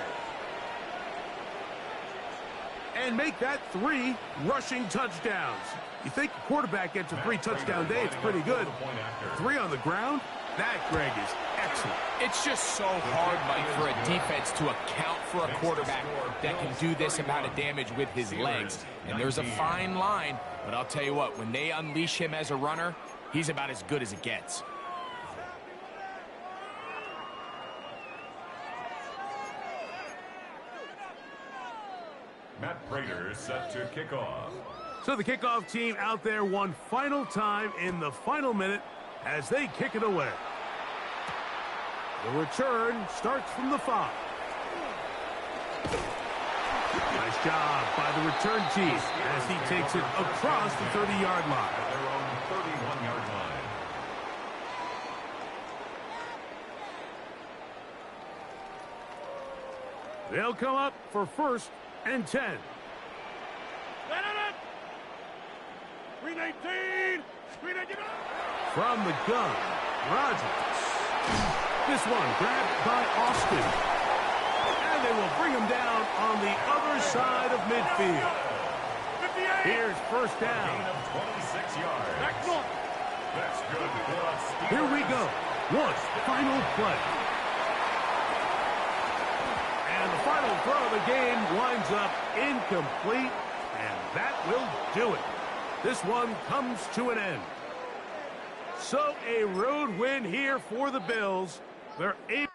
And make that 3 rushing touchdowns. You think a quarterback gets a 3-touchdown day, it's pretty good. 3 on the ground? That, Greg, is excellent. It's just so hard, Mike, for a defense to account for a quarterback that can do this amount of damage with his legs. And there's a fine line, but I'll tell you what, when they unleash him as a runner, he's about as good as it gets. Matt Prater set to kick off. So the kickoff team out there one final time in the final minute as they kick it away. The return starts from the 5. Nice job by the return team as he takes it across the 30-yard line. At their own 31-yard line. They'll come up for 1st and 10. Green 18! Green 18! From the gun, Rodgers. This one grabbed by Austin. And they will bring him down on the other side of midfield. 58! Here's 1st down. Gain of 26 yards. Excellent! That's good for us. Here we go. One final play. And the final throw of the game winds up incomplete, and that will do it. This one comes to an end. So a road win here for the Bills. They're able